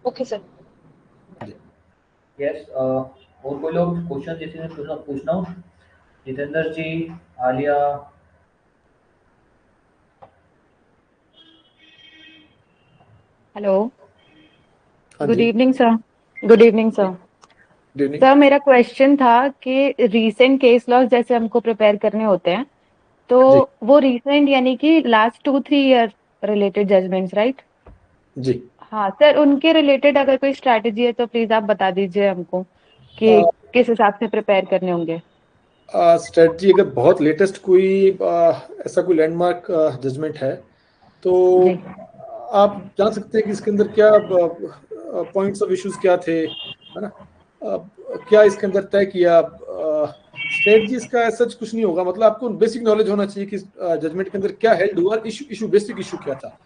Okay sir. यस, और कोई लोग क्वेश्चन जिसे पूछना हो? Jitendra ji, Alia. Hello, good evening sir. Good evening sir. Sir मेरा क्वेश्चन था कि रीसेंट केस लॉस जैसे हमको प्रिपेयर करने होते हैं तो वो रीसेंट यानी कि last 2-3 year related judgments, right? जी हाँ सर, उनके रिलेटेड अगर कोई स्ट्रैटेजी है तो प्लीज आप बता दीजिए हमको कि किस हिसाब से प्रिपेयर करने होंगे। स्ट्रेटजी अगर बहुत लेटेस्ट कोई ऐसा कोई लैंडमार्क जजमेंट है तो आप जान सकते हैं कि इसके अंदर क्या पॉइंट्स ऑफ इश्यूज क्या थे, है ना। क्या इसके अंदर तय किया। स्ट्रेटजी इसका ऐसा कुछ नहीं होगा, मतलब आपको बेसिक नॉलेज होना चाहिए कि जजमेंट के अंदर क्या हेल्ड हुआ, इशू बेसिक इशू क्या था।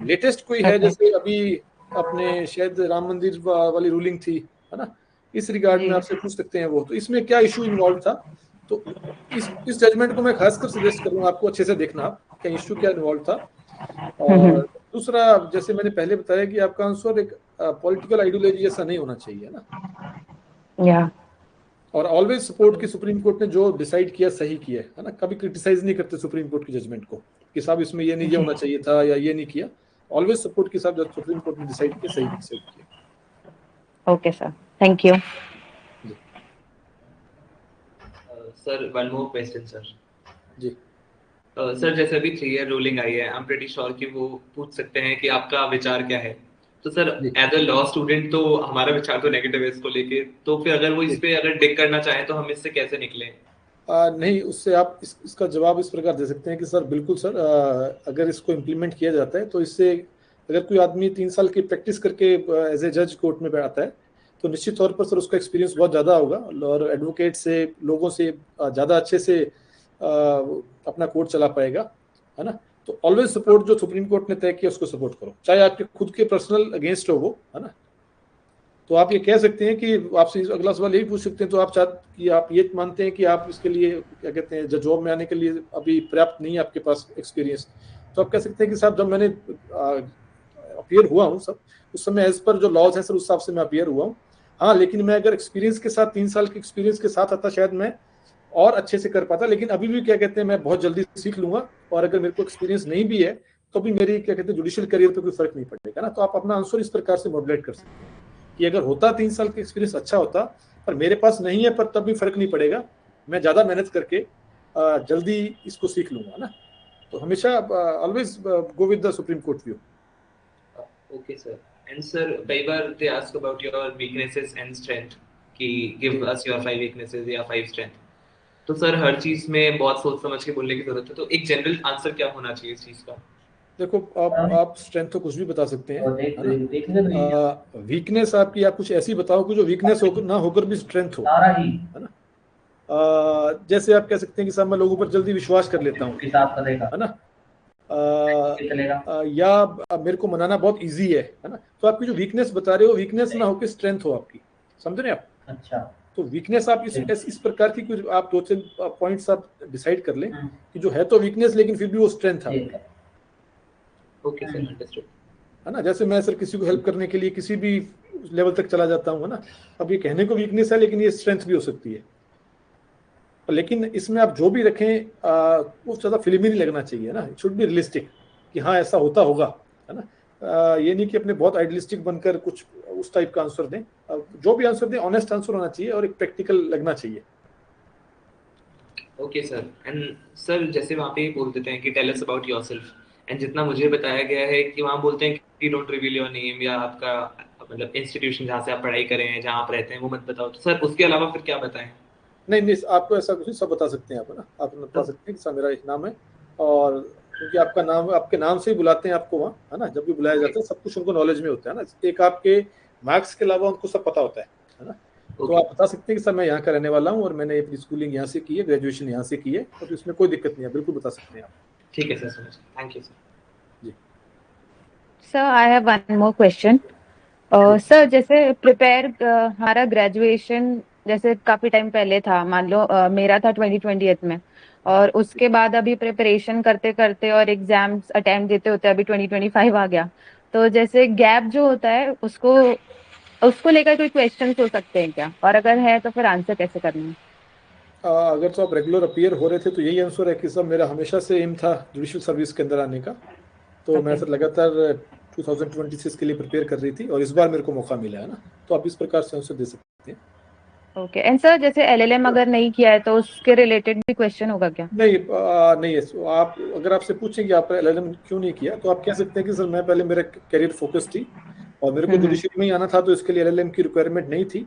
लेटेस्ट कोई है जैसे अभी अपने शायद राम मंदिर वाली रूलिंग थी, है ना, इस रिगार्ड में आपसे पूछ सकते हैं वो, तो इसमें क्या इशू इन्वॉल्व था। तो इस जजमेंट को मैं खासकर सजेस्ट करूंगा आपको अच्छे से देखना आप क्या इशू क्या इन्वॉल्व था। और दूसरा, जैसे मैंने पहले बताया कि आपका आंसर एक पॉलिटिकल आइडियोलॉजी जैसा नहीं होना चाहिए ना। और ऑलवेज सपोर्ट की सुप्रीम कोर्ट ने जो डिसाइड किया सही किया है ना। कभी क्रिटिसाइज नहीं करते सुप्रीम कोर्ट की जजमेंट को कि साहब इसमें ये नहीं होना चाहिए था या ये नहीं किया। ऑलवेज सपोर्ट के साथ जब सुप्रीम कोर्ट ने डिसाइड किया सही डिसाइड किया। Okay sir, thank you. Sir one more question sir. जी सर जैसे अभी 3 ईयर रूलिंग आई है, आई एम प्रीटी श्योर कि वो पूछ सकते हैं कि आपका विचार क्या है। तो sir as a law student तो हमारा विचार तो नेगेटिव है इसको लेके, तो फिर अगर वो इस पे अगर डिग करना चाहें तो हम इससे कैसे निकलें? नहीं, उससे आप इसका जवाब इस प्रकार दे सकते हैं कि सर बिल्कुल सर, अगर इसको इम्प्लीमेंट किया जाता है तो इससे अगर कोई आदमी 3 साल की प्रैक्टिस करके एज ए जज कोर्ट में आता है तो निश्चित तौर पर सर उसका एक्सपीरियंस बहुत ज़्यादा होगा और एडवोकेट से, लोगों से ज़्यादा अच्छे से अपना कोर्ट चला पाएगा, है ना। तो ऑलवेज सपोर्ट जो सुप्रीम कोर्ट ने तय किया उसको सपोर्ट करो, चाहे आपके खुद के पर्सनल अगेंस्ट हो वो, है ना। तो आप ये कह सकते हैं कि आपसे अगला सवाल यही पूछ सकते हैं, तो आप ये मानते हैं कि आप इसके लिए क्या कहते हैं जॉब में आने के लिए अभी पर्याप्त नहीं है आपके पास एक्सपीरियंस, तो आप कह सकते हैं कि साहब जब मैंने अपीयर हुआ हूँ सब उस समय एज पर जो लॉज है सर उस हिसाब से मैं अपीयर हुआ हूँ। हाँ, लेकिन मैं अगर एक्सपीरियंस के साथ 3 साल के एक्सपीरियंस के साथ आता शायद मैं और अच्छे से कर पाता, लेकिन अभी भी क्या कहते हैं मैं बहुत जल्दी सीख लूंगा और अगर मेरे को एक्सपीरियंस नहीं भी है तो भी मेरी क्या कहते हैं जुडिशियल करियर पे कोई फर्क नहीं पड़ेगा ना। तो आप अपना आंसर इस प्रकार से मॉडुलेट कर सकते हैं कि अगर होता 3 साल का एक्सपीरियंस अच्छा होता पर मेरे पास नहीं है, पर तब भी फर्क नहीं पड़ेगा, मैं ज़्यादा मेहनत करके जल्दी इसको सीख लूंगा ना। तो हमेशा always go with the Supreme Court view. Okay sir. And sir कई बार they ask about your weaknesses and strength कि गिव अस योर 5 वीकनेसेस या 5 स्ट्रेंथ। तो सर हर चीज में बहुत सोच समझ के बोलने की जरूरत है, तो एक जनरल आंसर क्या होना चाहिए इस चीज का? देखो आप स्ट्रेंथ तो कुछ भी बता सकते हैं, वीकनेस आपकी आप कुछ ऐसी बताओ कि जो वीकनेस ना होकर भी स्ट्रेंथ हो, है ना। जैसे आप कह सकते हैं कि साहब मैं लोगों पर जल्दी विश्वास कर लेता हूँ, है ना, या मेरे को मनाना बहुत इजी है ना। तो आपकी जो वीकनेस बता रहे हो वीकनेस ना होकर स्ट्रेंथ हो आपकी, समझ रहे हैं आप? अच्छा, तो वीकनेस आप इस प्रकार की कुछ आप 2-3 पॉइंट्स आप डिसाइड कर लें कि जो है तो वीकनेस लेकिन फिर भी वो स्ट्रेंथ है। Okay sir, understood. है ना, जैसे मैं सर किसी को हेल्प करने के लिए किसी भी लेवल तक चला जाता हूँ, है ना, अब ये कहने को वीकनेस है लेकिन ये स्ट्रेंथ भी हो सकती है। लेकिन इसमें आप जो भी रखें वो ज़्यादा फिल्मी नहीं लगना चाहिए, ना, इट शुड बी रियलिस्टिक कि हाँ ऐसा होता होगा, है ना। ये नहीं कि अपने बहुत आइडियलिस्टिक बनकर कुछ उस टाइप का आंसर दें। जो भी आंसर दें ऑनेस्ट आंसर होना चाहिए और एक प्रैक्टिकल लगना चाहिए। Okay sir. एंड सर जैसे वहाँ पे बोल देते हैं कि tell us about yourself, and जितना मुझे बताया गया है कि वहाँ बोलते हैं कि डोंट रिवील योर नेम या आपका मतलब इंस्टीट्यूशन जहाँ से आप पढ़ाई करें हैं, जहाँ आप रहते हैं, वो मत बताओ। तो सर उसके अलावा फिर क्या बताएं? नहीं, आपको ऐसा कुछ सब बता सकते हैं आप, है ना, आप बता सकते हैं कि सर मेरा एक नाम है, और क्योंकि आपका नाम आपके नाम से ही बुलाते हैं आपको वहाँ, है ना, जब भी बुलाया जाता है सब कुछ उनको नॉलेज में होता है ना, एक आपके मार्क्स के अलावा उनको सब पता होता है ना। तो आप बता सकते हैं कि सर मैं यहाँ का रहने वाला हूँ और मैंने अपनी स्कूलिंग यहाँ से की है, ग्रेजुएशन यहाँ से की है, तो इसमें कोई दिक्कत नहीं है, बिल्कुल बता सकते हैं आप। ठीक है सर, थैंक यू सर। जी sir, I have one more question. Sir जैसे प्रिपेयर हमारा ग्रेजुएशन जैसे काफी टाइम पहले था, मान लो मेरा था 2020 में, और उसके बाद अभी प्रिपरेशन करते करते और एग्जाम्स अटेम्प्ट देते होते अभी 2025 आ गया। तो जैसे गैप जो होता है उसको लेकर कोई क्वेश्चन हो सकते हैं क्या, और अगर है तो फिर आंसर कैसे करना है? अगर तो आप रेगुलर अपीयर हो रहे थे तो यही आंसर है कि सर मेरा हमेशा से एम था जुडिशियल सर्विस के अंदर आने का, तो मैं सर लगातार 2026 के लिए प्रिपेयर कर रही थी और इस बार मेरे को मौका मिला है ना, तो आप इस प्रकार से आंसर दे सकते हैं। ओके। एंड सर जैसे एलएलएम अगर नहीं किया है तो उसके रिलेटेड भी क्वेश्चन होगा क्या? नहीं, नहीं है। तो आप अगर आपसे पूछें कि आप एलएलएम क्यों नहीं किया, तो आप कह सकते हैं कि सर मैं पहले मेरा कैरियर फोकस थी और मेरे को जुडिशरी में ही आना था, तो इसके लिए एलएलएम की रिक्वायरमेंट नहीं थी।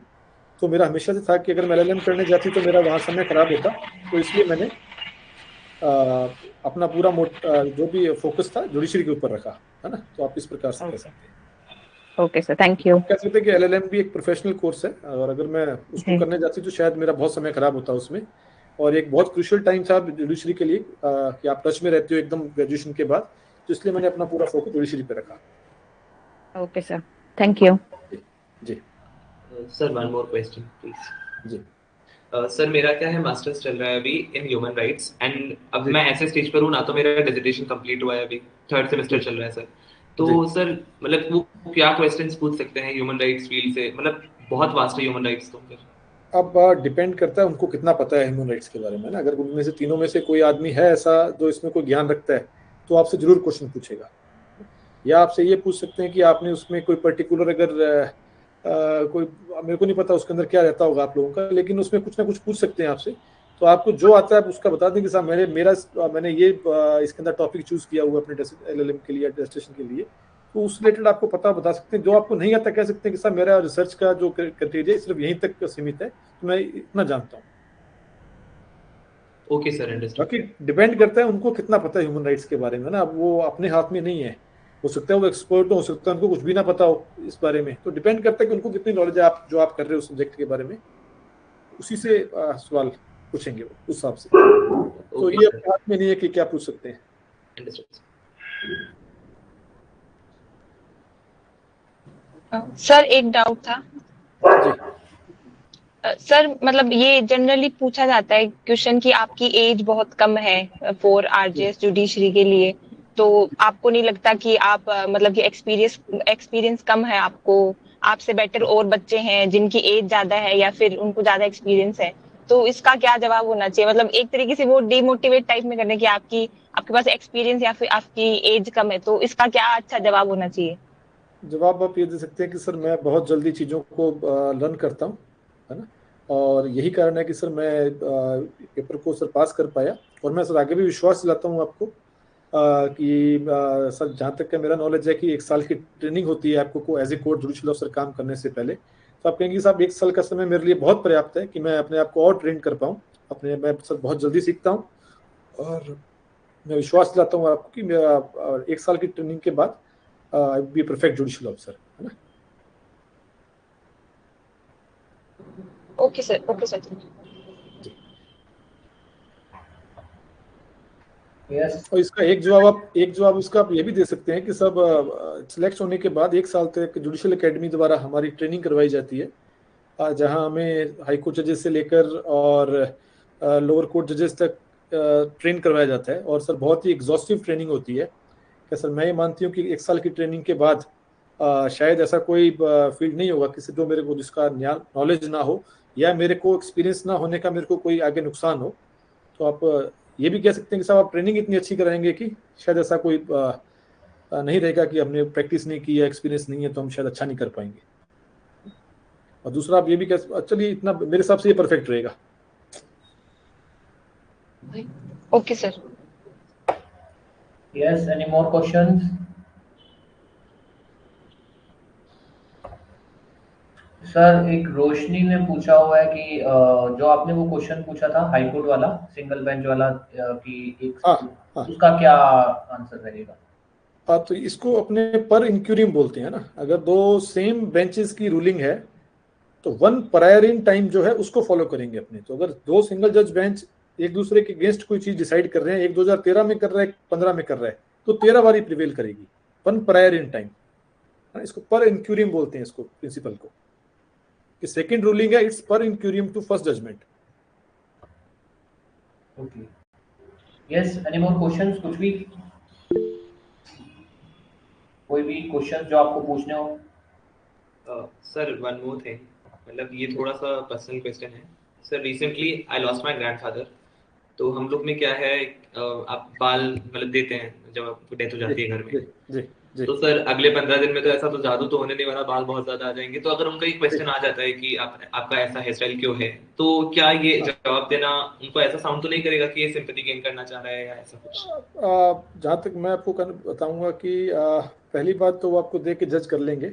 तो मेरा हमेशा से था कि अगर मैं एलएलएम करने जाती तो मेरा वहाँ समय खराब होता, तो इसलिए मैंने अपना पूरा जो भी फोकस था जुडिशरी के ऊपर रखा, है ना। तो आप इस प्रकार से कह सकते हैं। Okay sir, thank you. कह सकते हैं कि एलएलएम भी एक प्रोफेशनल कोर्स है, और अगर मैं उसको करने जाती तो शायद मेरा बहुत समय खराब होता उसमें, और एक बहुत क्रूशियल टाइम था जुडिशरी के लिए कि आप टच में रहते हो एकदम ग्रेजुएशन के बाद, तो इसलिए मैंने अपना पूरा फोकस जुडिशरी पे रखा। Okay sir, thank you. जी sir one more question please. जी सर मेरा क्या है, मास्टर्स चल रहा है अभी इन ह्यूमन राइट्स, एंड अब मैं ऐसे स्टेज पर हूँ ना, तो मेरा डिसर्टेशन कंप्लीट हुआ है, अभी 3rd सेमेस्टर चल रहा है सर। तो सर मतलब वो क्या क्वेश्चंस पूछ सकते हैं ह्यूमन राइट्स फील्ड से, मतलब बहुत वास्ट है ह्यूमन राइट्स। तो फिर अब डिपेंड करता है उनको कितना पता है ह्यूमन राइट्स के बारे में ना। अगर उनमें से तीनों में से कोई आदमी है ऐसा जो इसमें कोई ज्ञान रखता है, तो आपसे जरूर क्वेश्चन पूछेगा, या आपसे ये पूछ सकते हैं कि आपने उसमें कोई पर्टिकुलर अगर कोई, मेरे को नहीं पता उसके अंदर क्या रहता होगा आप लोगों का, लेकिन उसमें कुछ ना कुछ पूछ सकते हैं आपसे। तो आपको जो आता है आप उसका बता दें कि साहब मैंने ये इसके अंदर टॉपिक चूज किया हुआ अपने एलएलएम के लिए, अटेस्टेशन के लिए, तो उस रिलेटेड आपको पता बता सकते हैं। जो आपको नहीं आता कह सकते हैं कि साहब मेरा रिसर्च का जो क्राइटेरिया सिर्फ यहीं तक सीमित है, तो मैं इतना जानता हूँ। Okay sir, understood. बाकी डिपेंड करता है उनको कितना पता है ह्यूमन राइट्स के बारे में ना, वो अपने हाथ में नहीं है। हो सकता है वो एक्सपर्ट हो सकता है उनको कुछ भी ना पता हो इस बारे में, तो डिपेंड करता है कि उनको कितनी नॉलेज है जो आप कर रहे हो सब्जेक्ट के बारे में, उसी से सवाल पूछेंगे वो उस हिसाब से। तो ये अपने हाथ में नहीं है कि क्या पूछ सकते हैं। सर एक डाउट था जी। सर मतलब ये जनरली पूछा जाता है क्वेश्चन कि आपकी एज बहुत कम है फॉर आरजेएस जुडिशरी के लिए, तो आपको नहीं लगता कि आप मतलब कि एक्सपीरियंस कम है आपको, आपसे बेटर और बच्चे हैं जिनकी एज ज्यादा है या फिर उनको ज्यादा एक्सपीरियंस है, तो इसका क्या जवाब होना चाहिए? मतलब एक तरीके से वो डिमोटिवेट टाइप में करने की आपके पास एक्सपीरियंस या फिर आपकी एज कम है, तो इसका क्या अच्छा जवाब होना चाहिए? जवाब आप ये दे सकते हैं कि सर मैं बहुत जल्दी चीज़ों को लर्न करता हूँ, है ना, और यही कारण है कि सर मैं पेपर को सर पास कर पाया, और मैं सर आगे भी विश्वास दिलाता हूँ आपको कि सर जहाँ तक का मेरा नॉलेज है कि 1 साल की ट्रेनिंग होती है आपको as a court judicial officer काम करने से पहले। तो आप कहेंगे साहब 1 साल का समय मेरे लिए बहुत पर्याप्त है कि मैं अपने आप को और ट्रेन कर पाऊँ, मैं सर बहुत जल्दी सीखता हूँ, और मैं विश्वास दिलाता हूँ आपको कि मेरा 1 साल की ट्रेनिंग के बाद आई बी परफेक्ट जुडिशियल ऑफिसर, है ना। Okay sir, okay sir. और इसका एक जवाब इसका आप ये भी दे सकते हैं कि सब सिलेक्ट होने के बाद 1 साल तक जुडिशियल एकेडमी द्वारा हमारी ट्रेनिंग करवाई जाती है, जहां हमें हाई कोर्ट जजेस से लेकर और लोअर कोर्ट जजेस तक ट्रेन करवाया जाता है। और सर बहुत ही एग्जॉस्टिव ट्रेनिंग होती है। क्या सर, मैं ये मानती हूँ कि 1 साल की ट्रेनिंग के बाद शायद ऐसा कोई फील्ड नहीं होगा किसी को मेरे को जिसका नॉलेज ना हो या मेरे को एक्सपीरियंस ना होने का मेरे को कोई आगे नुकसान हो। तो आप ये भी कह सकते हैं कि साहब आप ट्रेनिंग इतनी अच्छी कराएंगे कि शायद ऐसा कोई नहीं रहेगा कि हमने प्रैक्टिस नहीं की या एक्सपीरियंस नहीं है तो हम शायद अच्छा नहीं कर पाएंगे। और दूसरा आप ये भी कह, चलिए इतना मेरे हिसाब से ये परफेक्ट रहेगा। Okay sir. Yes, any more questions? Sir एक रोशनी ने पूछा हुआ है कि जो आपने वो क्वेश्चन पूछा था हाई कोर्ट वाला, सिंगल बेंच वाला, कि एक उसका क्या आंसर रहेगा? तो इसको अपने पर इंक्यूरियम बोलते हैं ना। अगर 2 सेम बेंचेस की रूलिंग है तो 1 प्रायर इन टाइम जो है उसको फॉलो करेंगे अपने। तो अगर 2 सिंगल जज बेंच एक दूसरे के अगेंस्ट कोई चीज डिसाइड कर रहे हैं, एक 2013 में कर रहा है, 15 में कर रहा है, तो 13 बारी प्रिवेल करेगी 1 प्रायर इन टाइम। इसको पर इंक्यूरियम बोलते हैं इसको, प्रिंसिपल को, कि सेकंड रूलिंग है it's per incuriam to first judgement. Okay, yes, any more questions? कुछ भी, कोई भी क्वेश्चन जो आपको पूछने हो? सर वन मोर थिंग, मतलब ये थोड़ा सा पर्सनल क्वेश्चन है sir. Recently I lost my grandfather. तो हम लोग में क्या है, आप बाल मतलब देते हैं जब आपको डेथ हो जाती है घर में। जी। तो सर अगले 15 दिन में तो ऐसा तो जादू तो होने नहीं वाला, बाल बहुत ज्यादा आ जाएंगे। तो अगर उनका एक क्वेश्चन आ जाता है कि आपका ऐसा हेयर स्टाइल क्यों है, तो क्या ये जवाब देना उनको ऐसा साउंड तो नहीं करेगा कि ये सिंपैथी गेन करना चाह रहा है या ऐसा कुछ? जहाँ तक मैं आपको बताऊंगा कि पहली बात तो वो आपको देख के जज कर लेंगे,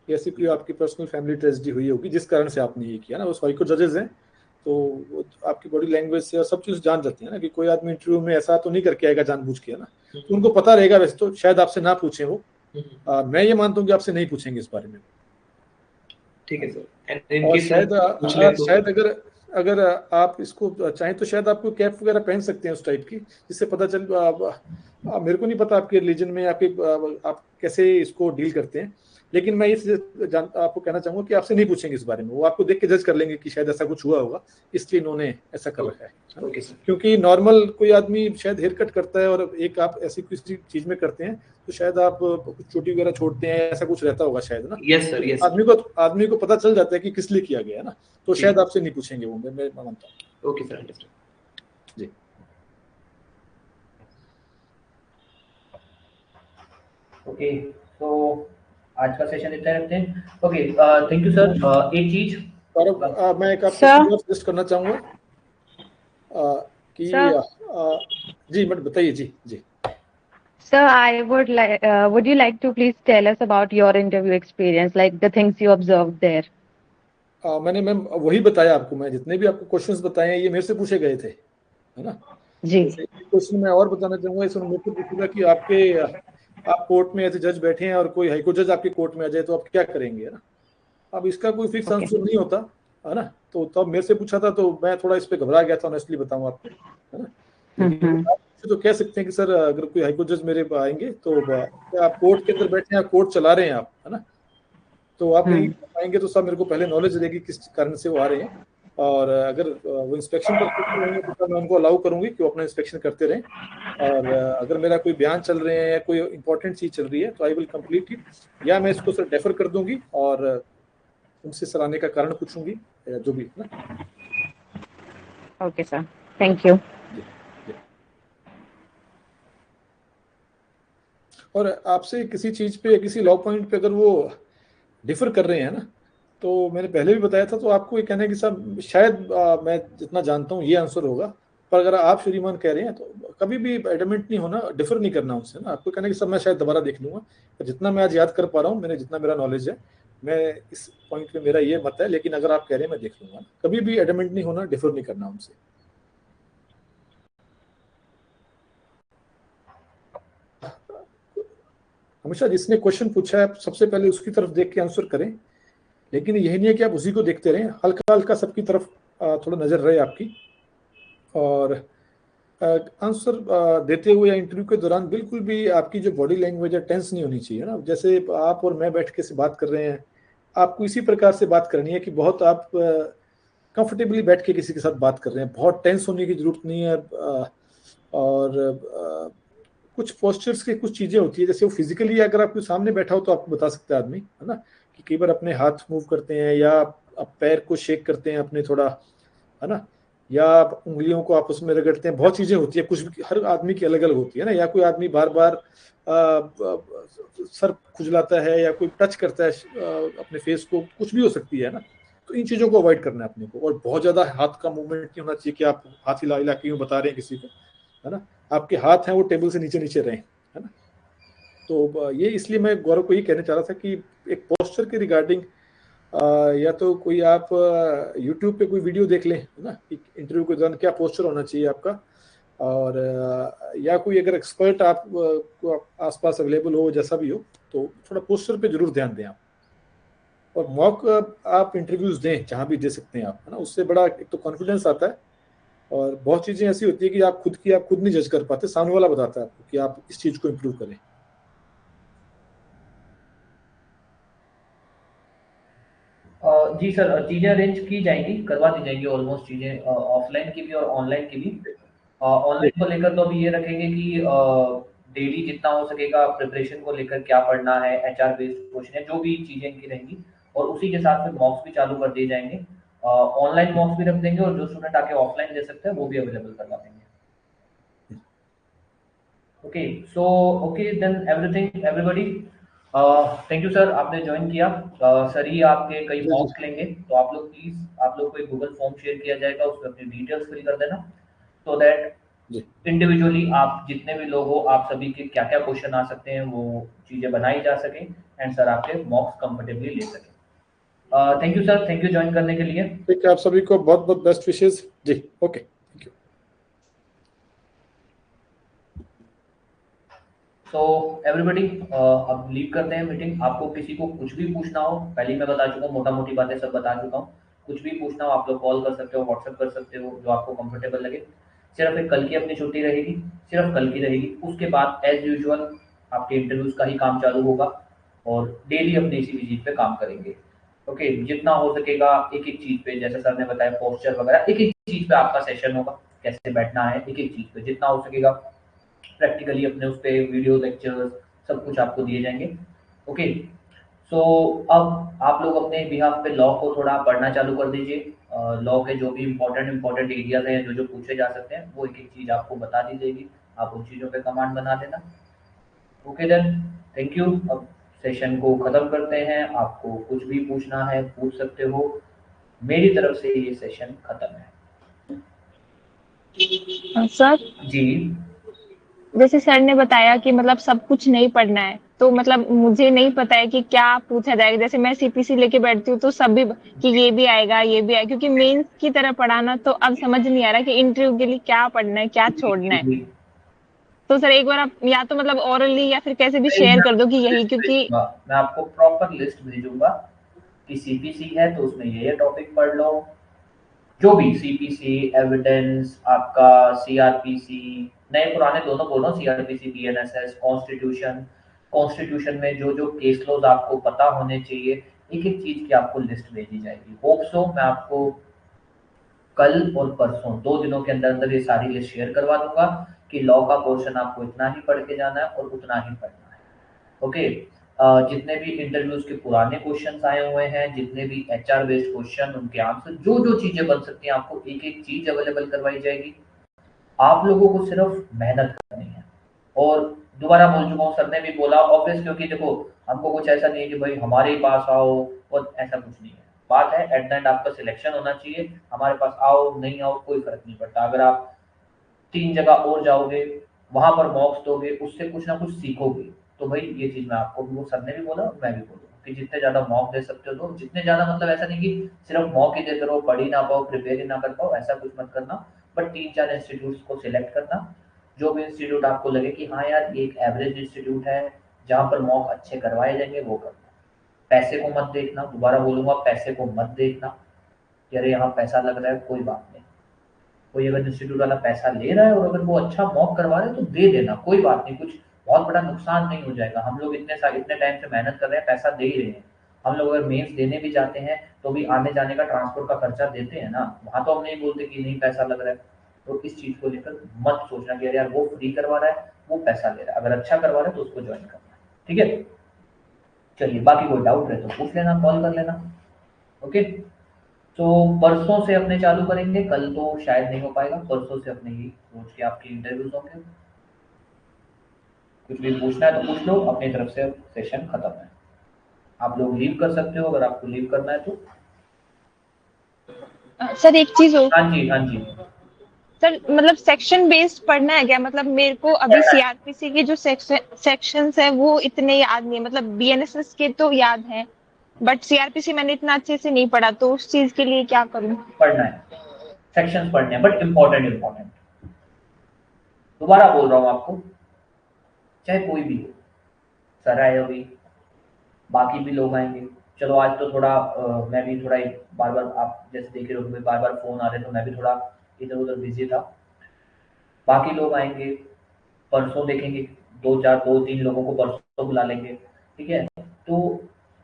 ऐसी कोई आपकी पर्सनल फैमिली ट्रेजेडी हुई होगी जिस कारण से आपने ये किया ना। वो हाई कोर्ट जजेस हैं तो वो आपकी बॉडी लैंग्वेज से और सब चीज जान जाती है ना, कि कोई आदमी इंटरव्यू में ऐसा तो नहीं करके आएगा जानबूझ के, है ना। तो उनको पता रहेगा। वैसे तो शायद आपसे ना पूछे वो, मैं ये मानता हूँ कि आपसे नहीं पूछेंगे इस बारे में। ठीक है सर। और शायद अगर आप इसको चाहें तो शायद आपको कैप वगैरह पहन सकते हैं उस टाइप की, जिससे पता चल मेरे को नहीं पता आपके रिलीजन में आप कैसे इसको डील करते हैं, लेकिन मैं आपको कहना चाहूंगा कि आपसे नहीं पूछेंगे इस बारे में। वो आपको देख के जज कर लेंगे कि शायद ऐसा कुछ हुआ होगा इसलिए इन्होंने ऐसा कर रखा है। क्योंकि नॉर्मल कोई आदमी शायद हेयर कट करता है और एक आप ऐसी किसी चीज में करते हैं तो शायद आप कुछ चोटी वगैरह छोड़ते हैं, ऐसा कुछ रहता होगा शायद ना। Yes sir, yes. आदमी को पता चल जाता है कि किस लिए किया गया है ना, तो शायद आपसे नहीं पूछेंगे वो, मैं मानता हूँ। Okay sir, understand. जी। ओके, तो आज का सेशन इतना रखते हैं। Okay, thank you sir. एक चीज मैं एक आपको सजेस्ट करना चाहूंगा कि जी मैडम बताइए। जी Sir, I would you like to please tell us about your interview experience, like the things you observed there? मैंने मैम वही बताया आपको, मैं जितने भी आपको क्वेश्चंस बताए हैं ये मेरे से पूछे गए थे, है ना जी। क्वेश्चन मैं और बताना चाहूंगा, इसमें मेरे को पूछूंगा कि आप कोर्ट में ऐसे जज बैठे हैं और कोई हाईकोर्ट जज आपके कोर्ट में आ जाए तो आप क्या करेंगे, है ना। अब इसका कोई फिक्स आंसर नहीं होता, है ना। तो तब मेरे से पूछा था तो मैं थोड़ा इस पे घबरा गया था, ऑनेस्टली बताऊं आपको, है ना। तो कह सकते हैं कि सर अगर कोई हाईकोर्ट जज मेरे आएंगे तो आप कोर्ट के अंदर बैठे हैं, कोर्ट चला रहे हैं आप, है ना। तो आप कहीं आएंगे तो सब मेरे को पहले नॉलेज रहेगी किस कारण से वो आ रहे हैं, और अगर वो इंस्पेक्शन करते रहेंगे तो मैं उनको अलाउ करूंगी कि वो अपना इंस्पेक्शन करते रहें। और अगर मेरा कोई बयान चल रहे हैं या कोई इंपॉर्टेंट चीज चल रही है तो आई विल कंप्लीट इट, या मैं इसको सर डेफर कर दूंगी और उनसे सर आने का कारण पूछूंगी, जो भी ना। Okay sir, thank you. और आपसे किसी चीज पे, किसी लॉ पॉइंट पे अगर वो डिफर कर रहे हैं ना, तो मैंने पहले भी बताया था, तो आपको ये कहना है कि साहब शायद मैं जितना जानता हूँ ये आंसर होगा, पर अगर आप श्रीमान कह रहे हैं तो कभी भी एडमेंट नहीं होना, डिफर नहीं करना उनसे ना। आपको कहना है कि सब मैं शायद दोबारा देख लूंगा, पर जितना मैं आज याद कर पा रहा हूँ, जितना मेरा नॉलेज है, मैं इस पॉइंट पे मेरा ये मत है, लेकिन अगर आप कह रहे हैं मैं देख लूंगा। कभी भी एडमेंट नहीं होना, डिफर नहीं करना उनसे। हमेशा जिसने क्वेश्चन पूछा है सबसे पहले उसकी तरफ देख के आंसर करें, लेकिन यही नहीं है कि आप उसी को देखते रहें, हल्का हल्का सबकी तरफ थोड़ा नजर रहे आपकी। और आंसर देते हुए या इंटरव्यू के दौरान बिल्कुल भी आपकी जो बॉडी लैंग्वेज है टेंस नहीं होनी चाहिए ना। जैसे आप और मैं बैठ के से बात कर रहे हैं, आपको इसी प्रकार से बात करनी है कि बहुत आप कंफर्टेबली बैठ के किसी के साथ बात कर रहे हैं, बहुत टेंस होने की जरूरत नहीं है। और कुछ पोस्चर्स की कुछ चीजें होती है, जैसे वो फिजिकली अगर आपके सामने बैठा हो तो आपको बता सकता है आदमी, है ना, कि कई बार अपने हाथ मूव करते हैं या आप पैर को शेक करते हैं अपने थोड़ा, है ना, या आप उंगलियों को आपस में रगड़ते हैं, बहुत चीजें होती है, कुछ भी हर आदमी की अलग अलग होती है ना, या कोई आदमी बार बार सर खुजलाता है या कोई टच करता है अपने फेस को, कुछ भी हो सकती है ना। तो इन चीजों को अवॉइड करना है अपने को, और बहुत ज्यादा हाथ का मूवमेंट नहीं होना चाहिए कि आप हाथ हिला हिला के बता रहे हैं किसी को, है ना। आपके हाथ हैं वो टेबल से नीचे नीचे रहे, है ना। तो ये इसलिए मैं गौरव को ये कहना चाह रहा था कि एक पोस्चर के रिगार्डिंग या तो कोई आप यूट्यूब पे कोई वीडियो देख लें, है ना, इंटरव्यू के दौरान क्या पोस्चर होना चाहिए आपका, और या कोई अगर एक्सपर्ट आप को आसपास अवेलेबल हो, जैसा भी हो, तो थोड़ा पोस्चर पे जरूर ध्यान दें आप। और मॉक आप इंटरव्यूज दें जहाँ भी दे सकते हैं आप, है ना, उससे बड़ा एक तो कॉन्फिडेंस आता है, और बहुत चीजें ऐसी होती है कि आप खुद नहीं जज कर पाते, सामने वाला बताता है आपको कि आप इस चीज को इम्प्रूव करें। जी सर, चीज़ें अरेंज की जाएंगी, करवा दी जाएंगी ऑलमोस्ट चीज़ें, ऑफलाइन की भी और ऑनलाइन की भी। ऑनलाइन को लेकर तो अभी ये रखेंगे कि डेली जितना हो सकेगा प्रिपरेशन को लेकर क्या पढ़ना है, एचआर बेस्ड क्वेश्चन है, जो भी चीज़ें इनकी रहेंगी, और उसी के साथ में मॉक्स भी चालू कर दिए जाएंगे। ऑनलाइन मॉक्स भी रख देंगे, और जो स्टूडेंट आके ऑफलाइन दे सकते हैं वो भी अवेलेबल करवा देंगे। Okay, so okay then everything everybody, thank you sir, आपने ज्वाइन किया। सर ही आपके कई मॉक्स लेंगे, तो आप लोग प्लीज, आप लोग को एक गूगल फॉर्म शेयर किया जाएगा, उसमें अपनी डिटेल्स फिल कर देना, सो दैट इंडिविजुअली आप जितने भी लोग हो, आप सभी के क्या क्या क्वेश्चन आ सकते हैं वो चीजें बनाई जा सके, एंड सर आपके मॉक्स कंफर्टेबली ले सके। Thank you sir, thank you join करने के लिए। ठीक है, आप सभी को बहुत बहुत बेस्ट विशेष जी। Okay, thank you. So everybody, अब लीव करते हैं मीटिंग। आपको किसी को कुछ भी पूछना हो, पहले मैं बता चुका हूँ, मोटा मोटी बातें सब बता चुका हूँ, कुछ भी पूछना हो आप लोग कॉल कर सकते हो, व्हाट्सएप कर सकते हो, जो आपको कंफर्टेबल लगे। सिर्फ एक कल की अपनी छुट्टी रहेगी, सिर्फ कल की रहेगी, उसके बाद एज यूजुअल आपके इंटरव्यूज का ही काम चालू होगा, और डेली अपने इसी चीज पे काम करेंगे। ओके, जितना हो सकेगा एक एक चीज पे, जैसे सर ने बताया पोस्चर वगैरह, एक एक चीज पे आपका सेशन होगा, कैसे बैठना है, एक एक चीज पे जितना हो सकेगा प्रैक्टिकली अपने उस पे वीडियो लेक्चर्स सब कुछ आपको दिए जाएंगे। ओके, सो अब आप लोग अपने बिहाफ पे लॉ को थोड़ा पढ़ना चालू कर दीजिए। लॉ के जो भी इंपॉर्टेंट एरियाज हैं, जो जो पूछे जा सकते हैं, वो एक एक चीज आपको बता दी जाएगी, आप उन चीज़ों पे कमांड बना देना। Okay then, thank you. अब सेशन को ख़त्म करते हैं, आपको कुछ भी पूछना है पूछ सकते हो, मेरी तरफ से ये सेशन ख़त्म है। सर जी, जैसे सर ने बताया कि मतलब सब कुछ नहीं पढ़ना है, तो मतलब मुझे नहीं पता है कि क्या पूछा जाएगा। जैसे मैं सीपीसी लेके बैठती हूँ तो सब भी कि ये भी आएगा ये भी आएगा, क्योंकि मेंस की तरह पढ़ाना तो अब समझ नहीं आ रहा कि इंटरव्यू के लिए क्या पढ़ना है क्या छोड़ना है। तो सर एक बार आप या तो मतलब ओरली या फिर कैसे भी शेयर कर दो कि यही, क्योंकि मैं आपको प्रॉपर लिस्ट भेजूंगा कि सीपीसी है तो उसमें ये टॉपिक पढ़ लो, जो भी सीपीसी, एविडेंस, आपका सीआरपीसी, नए पुराने दोनों बोल रहा हूँ, सीआरपीसी, बीएनएसएस, कॉन्स्टिट्यूशन में जो जो केस लॉज आपको पता होने चाहिए, एक एक चीज की आपको लिस्ट भेजी जाएगी। होप सो मैं आपको कल और परसों 2 दिनों के अंदर अंदर ये सारी लिस्ट शेयर करवा दूंगा कि लॉ का पोर्शन आपको इतना ही पढ़ के जाना है और उतना ही पढ़ना है। ओके, जितने भी इंटरव्यूज के पुराने क्वेश्चंस आए हुए हैं, जितने भी एचआर बेस्ड क्वेश्चन, उनके आंसर, जो जो चीजें बन सकती हैं, आपको एक एक चीज अवेलेबल करवाई जाएगी। आप लोगों को सिर्फ मेहनत करनी है, और दोबारा बोल चुका हूँ, सर ने भी बोला ऑब्वियस, क्योंकि देखो हमको कुछ ऐसा नहीं है कि भाई हमारे ही पास आओ, और ऐसा कुछ नहीं है। बात है एट द एंड आपका सिलेक्शन होना चाहिए, हमारे पास आओ नहीं आओ कोई फर्क नहीं पड़ता। अगर आप 3 जगह और जाओगे, वहां पर मॉक्स दोगे, उससे कुछ ना कुछ सीखोगे, तो भाई ये चीज मैं आपको भी, वो सर ने भी बोला और मैं भी बोलूँगा कि जितने ज्यादा मॉक दे सकते हो दो, जितने ज्यादा, मतलब ऐसा नहीं कि सिर्फ मॉक ही देते रहो, पढ़ ही ना पाओ, प्रिपेयर ही ना कर पाओ, ऐसा कुछ मत करना। बट 3-4 इंस्टीट्यूट को सिलेक्ट करना, जो भी इंस्टीट्यूट आपको लगे कि हाँ यार ये एक एवरेज इंस्टीट्यूट है जहाँ पर मॉक अच्छे करवाए जाएंगे, वो करना। पैसे को मत देखना, दोबारा बोलूंगा, पैसे को मत देखना कि अरे यहाँ पैसा लग रहा है, कोई बात नहीं। कोई अगर इंस्टीट्यूट वाला पैसा ले रहा है और अगर वो अच्छा मॉक करवा रहा है तो दे देना, कोई बात नहीं, कुछ बहुत बड़ा नुकसान नहीं हो जाएगा। हम लोग इतने टाइम से मेहनत कर रहे हैं, पैसा दे ही रहे हैं, हम लोग अगर मेंस देने भी जाते हैं तो भी आने जाने का ट्रांसपोर्ट का खर्चा देते हैं ना, वहाँ तो हम नहीं बोलते कि नहीं पैसा लग रहा है। तो इस चीज़ को लेकर मत सोचना कि अरे यार वो फ्री करवा रहा है, वो पैसा ले रहा है। अगर अच्छा करवा रहा है तो उसको ज्वाइन करना है, ठीक है। चलिए, बाकी कोई डाउट रहे तो पूछ लेना, कॉल कर लेना। ओके, तो परसों से अपने चालू करेंगे, कल तो शायद नहीं हो पाएगा, परसों से अपने ही रोज के आपके इंटरव्यूज होंगे। कुछ भी पूछना है तो पूछ लो, अपनी तरफ से सेशन खत्म है। आप लोग लीव कर सकते हो अगर आपको लीव करना है तो। सर एक चीज हो, हाँ जी, हाँ जी। सर मतलब सेक्शन बेस्ड पढ़ना है क्या? मतलब मेरे को अभी सीआरपीसी के जो सेक्शंस है वो इतने याद नहीं है, मतलब बीएनएसएस के तो याद है बट सीआरपीसी मैंने इतना अच्छे से नहीं पढ़ा, तो उस चीज के लिए क्या करूं? पढ़ना है, सेक्शंस पढ़ने हैं, बट इम्पोर्टेंट। दोबारा बोल रहा हूँ आपको, चाहे कोई भी हो, सर आए अभी, बाकी भी लोग आएंगे। चलो आज तो थोड़ा मैं भी थोड़ा बार बार, आप जैसे देख रहे हो बार बार फोन आ रहे, तो मैं भी थोड़ा इधर उधर बिजी था। बाकी लोग आएंगे, परसों देखेंगे, 2-3 लोगों को परसों बुला लेंगे, ठीक है। तो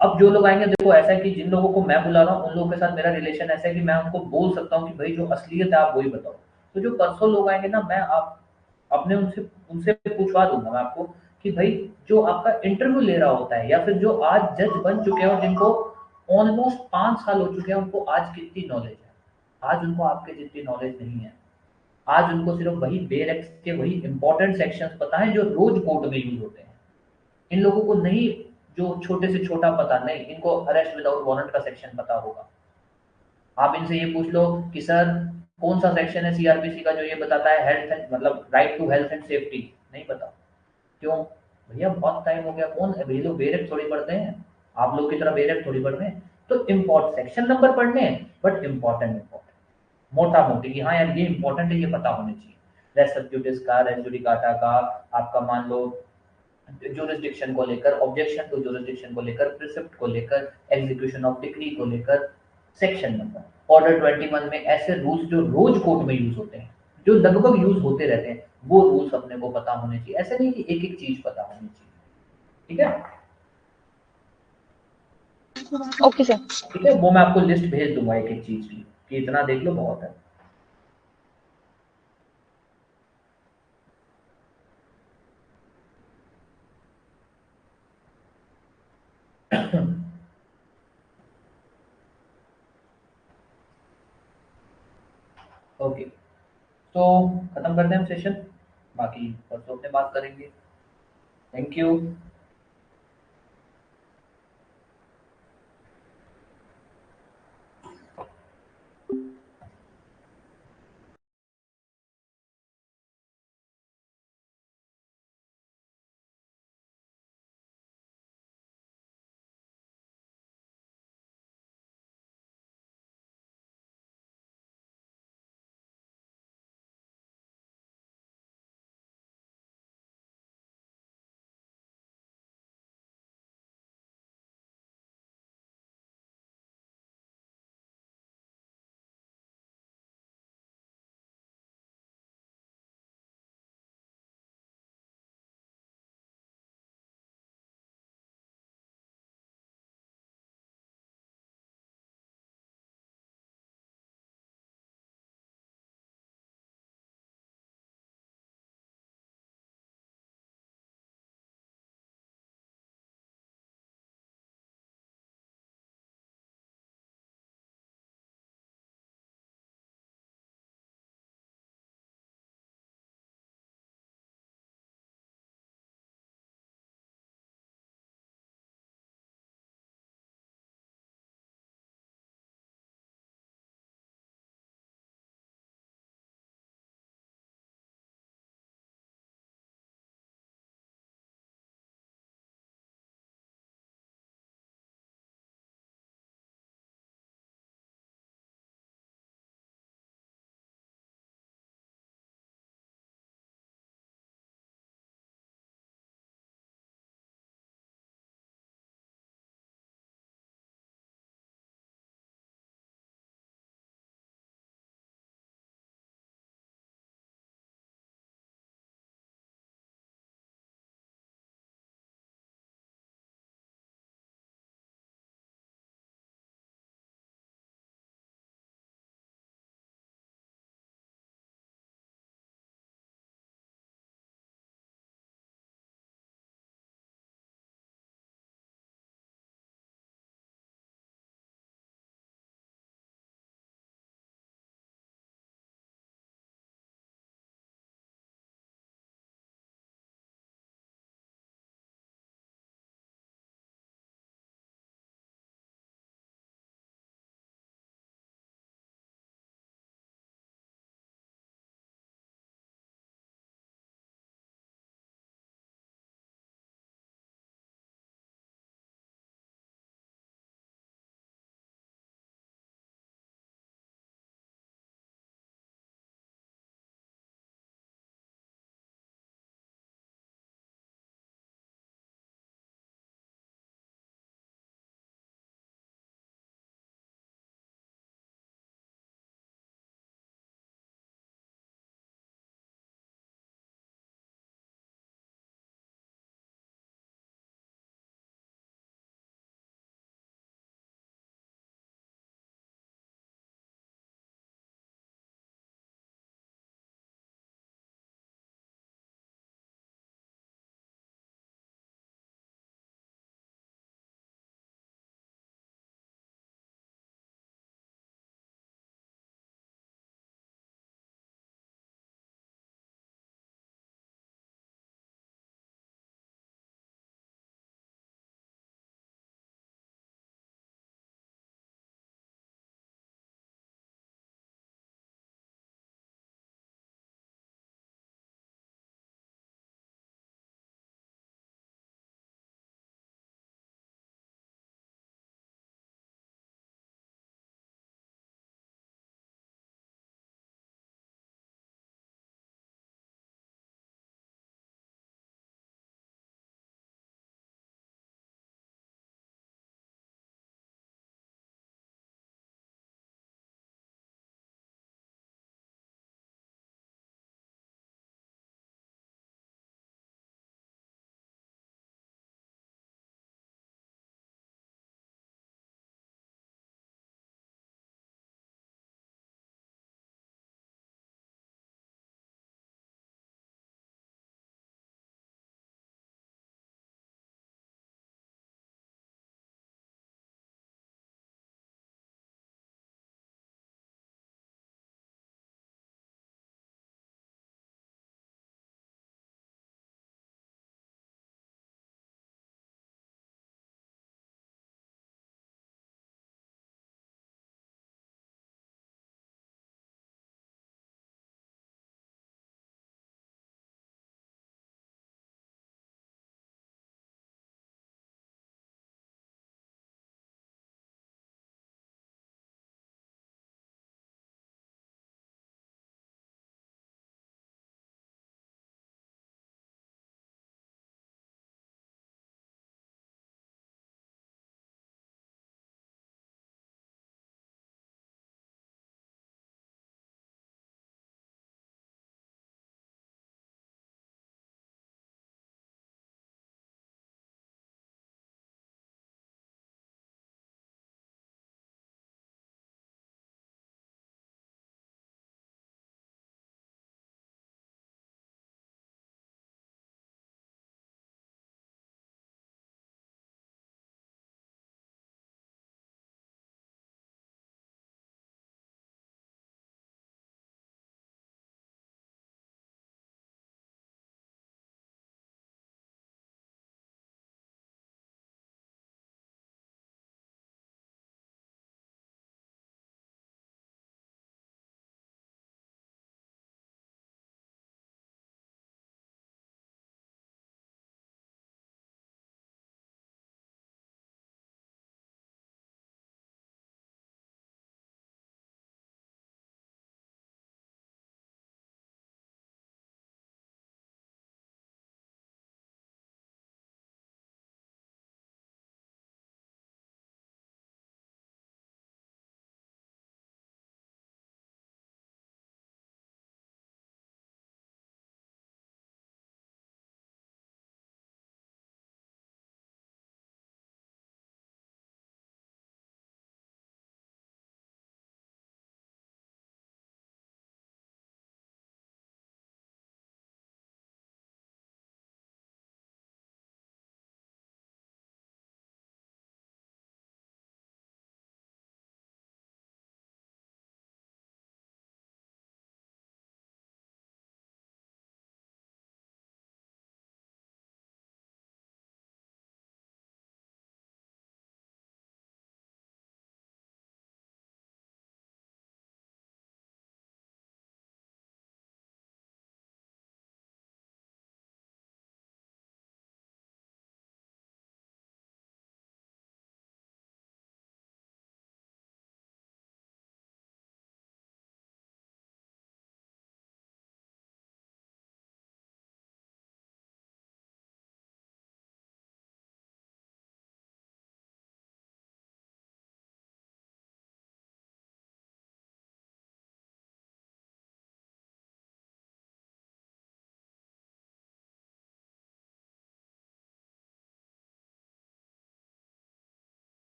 अब जो लोग आएंगे, देखो ऐसा है कि जिन लोगों को मैं बुला रहा हूँ उन लोगों के साथ मेरा रिलेशन ऐसा है कि मैं उनको बोल सकता हूँ कि भाई जो असलियत है आप वही बताओ। तो जो परसों लोग आएंगे ना, मैं आप अपने उनसे उनसे पूछवा दूंगा मैं आपको कि भाई जो आपका इंटरव्यू ले रहा होता है, या फिर जो आज जज बन चुके हैं और जिनको ऑलमोस्ट 5 साल हो चुके हैं, उनको आज कितनी नॉलेज है। आज उनको आपके जितनी नॉलेज नहीं है। आज उनको सिर्फ वही बेल एक्ट के वही इंपॉर्टेंट सेक्शंस पता है जो रोज कोर्ट में यूज होते हैं। इन लोगों को नहीं, जो छोटे से छोटा पता नहीं, इनको अरेस्ट विदाउट वारंट का सेक्शन पता होगा। आप इनसे ये पूछ लो कि सर कौन सा सेक्शन है सीआरपीसी का जो ये बताता है हेल्थ एंड मतलब right to health and safety, नहीं पता। क्यों भैया, बहुत टाइम हो गया, कौन ये लोग बेरेक थोड़ी पढ़ते हैं, आप लोग की तरह बेरेक थोड़ी पढ़ते हैं। तो इम्पोर्ट सेक्शन नंबर पढ़ने हैं, बट इम्पोर्टेंट मोटा मोटी कि हाँ यार ये इंपॉर्टेंट है, ये पता होनी चाहिए। रेस्ट सब्जुडिस का, रेस्ट जुडिकाटा का, आपका मान लो जुरिस्डिक्शन को लेकर, ऑब्जेक्शन टू जुरिस्डिक्शन को लेकर, प्रिसेप्ट को लेकर, एग्जीक्यूशन ऑफ डिक्री को लेकर, सेक्शन नंबर, ऑर्डर 21 में ऐसे रूल्स जो रोज कोर्ट में यूज होते हैं, जो लगभग यूज होते रहते हैं, वो रूल्स अपने को पता होने चाहिए। ऐसे नहीं कि एक एक चीज पता होनी चाहिए, ठीक है। Okay sir. ठीक है, वो मैं आपको लिस्ट भेज दूंगा एक एक चीज की कि इतना देख लो, बहुत है। ओके, तो खत्म करते हैं हम सेशन, बाकी परसों अपने बात करेंगे। Thank you.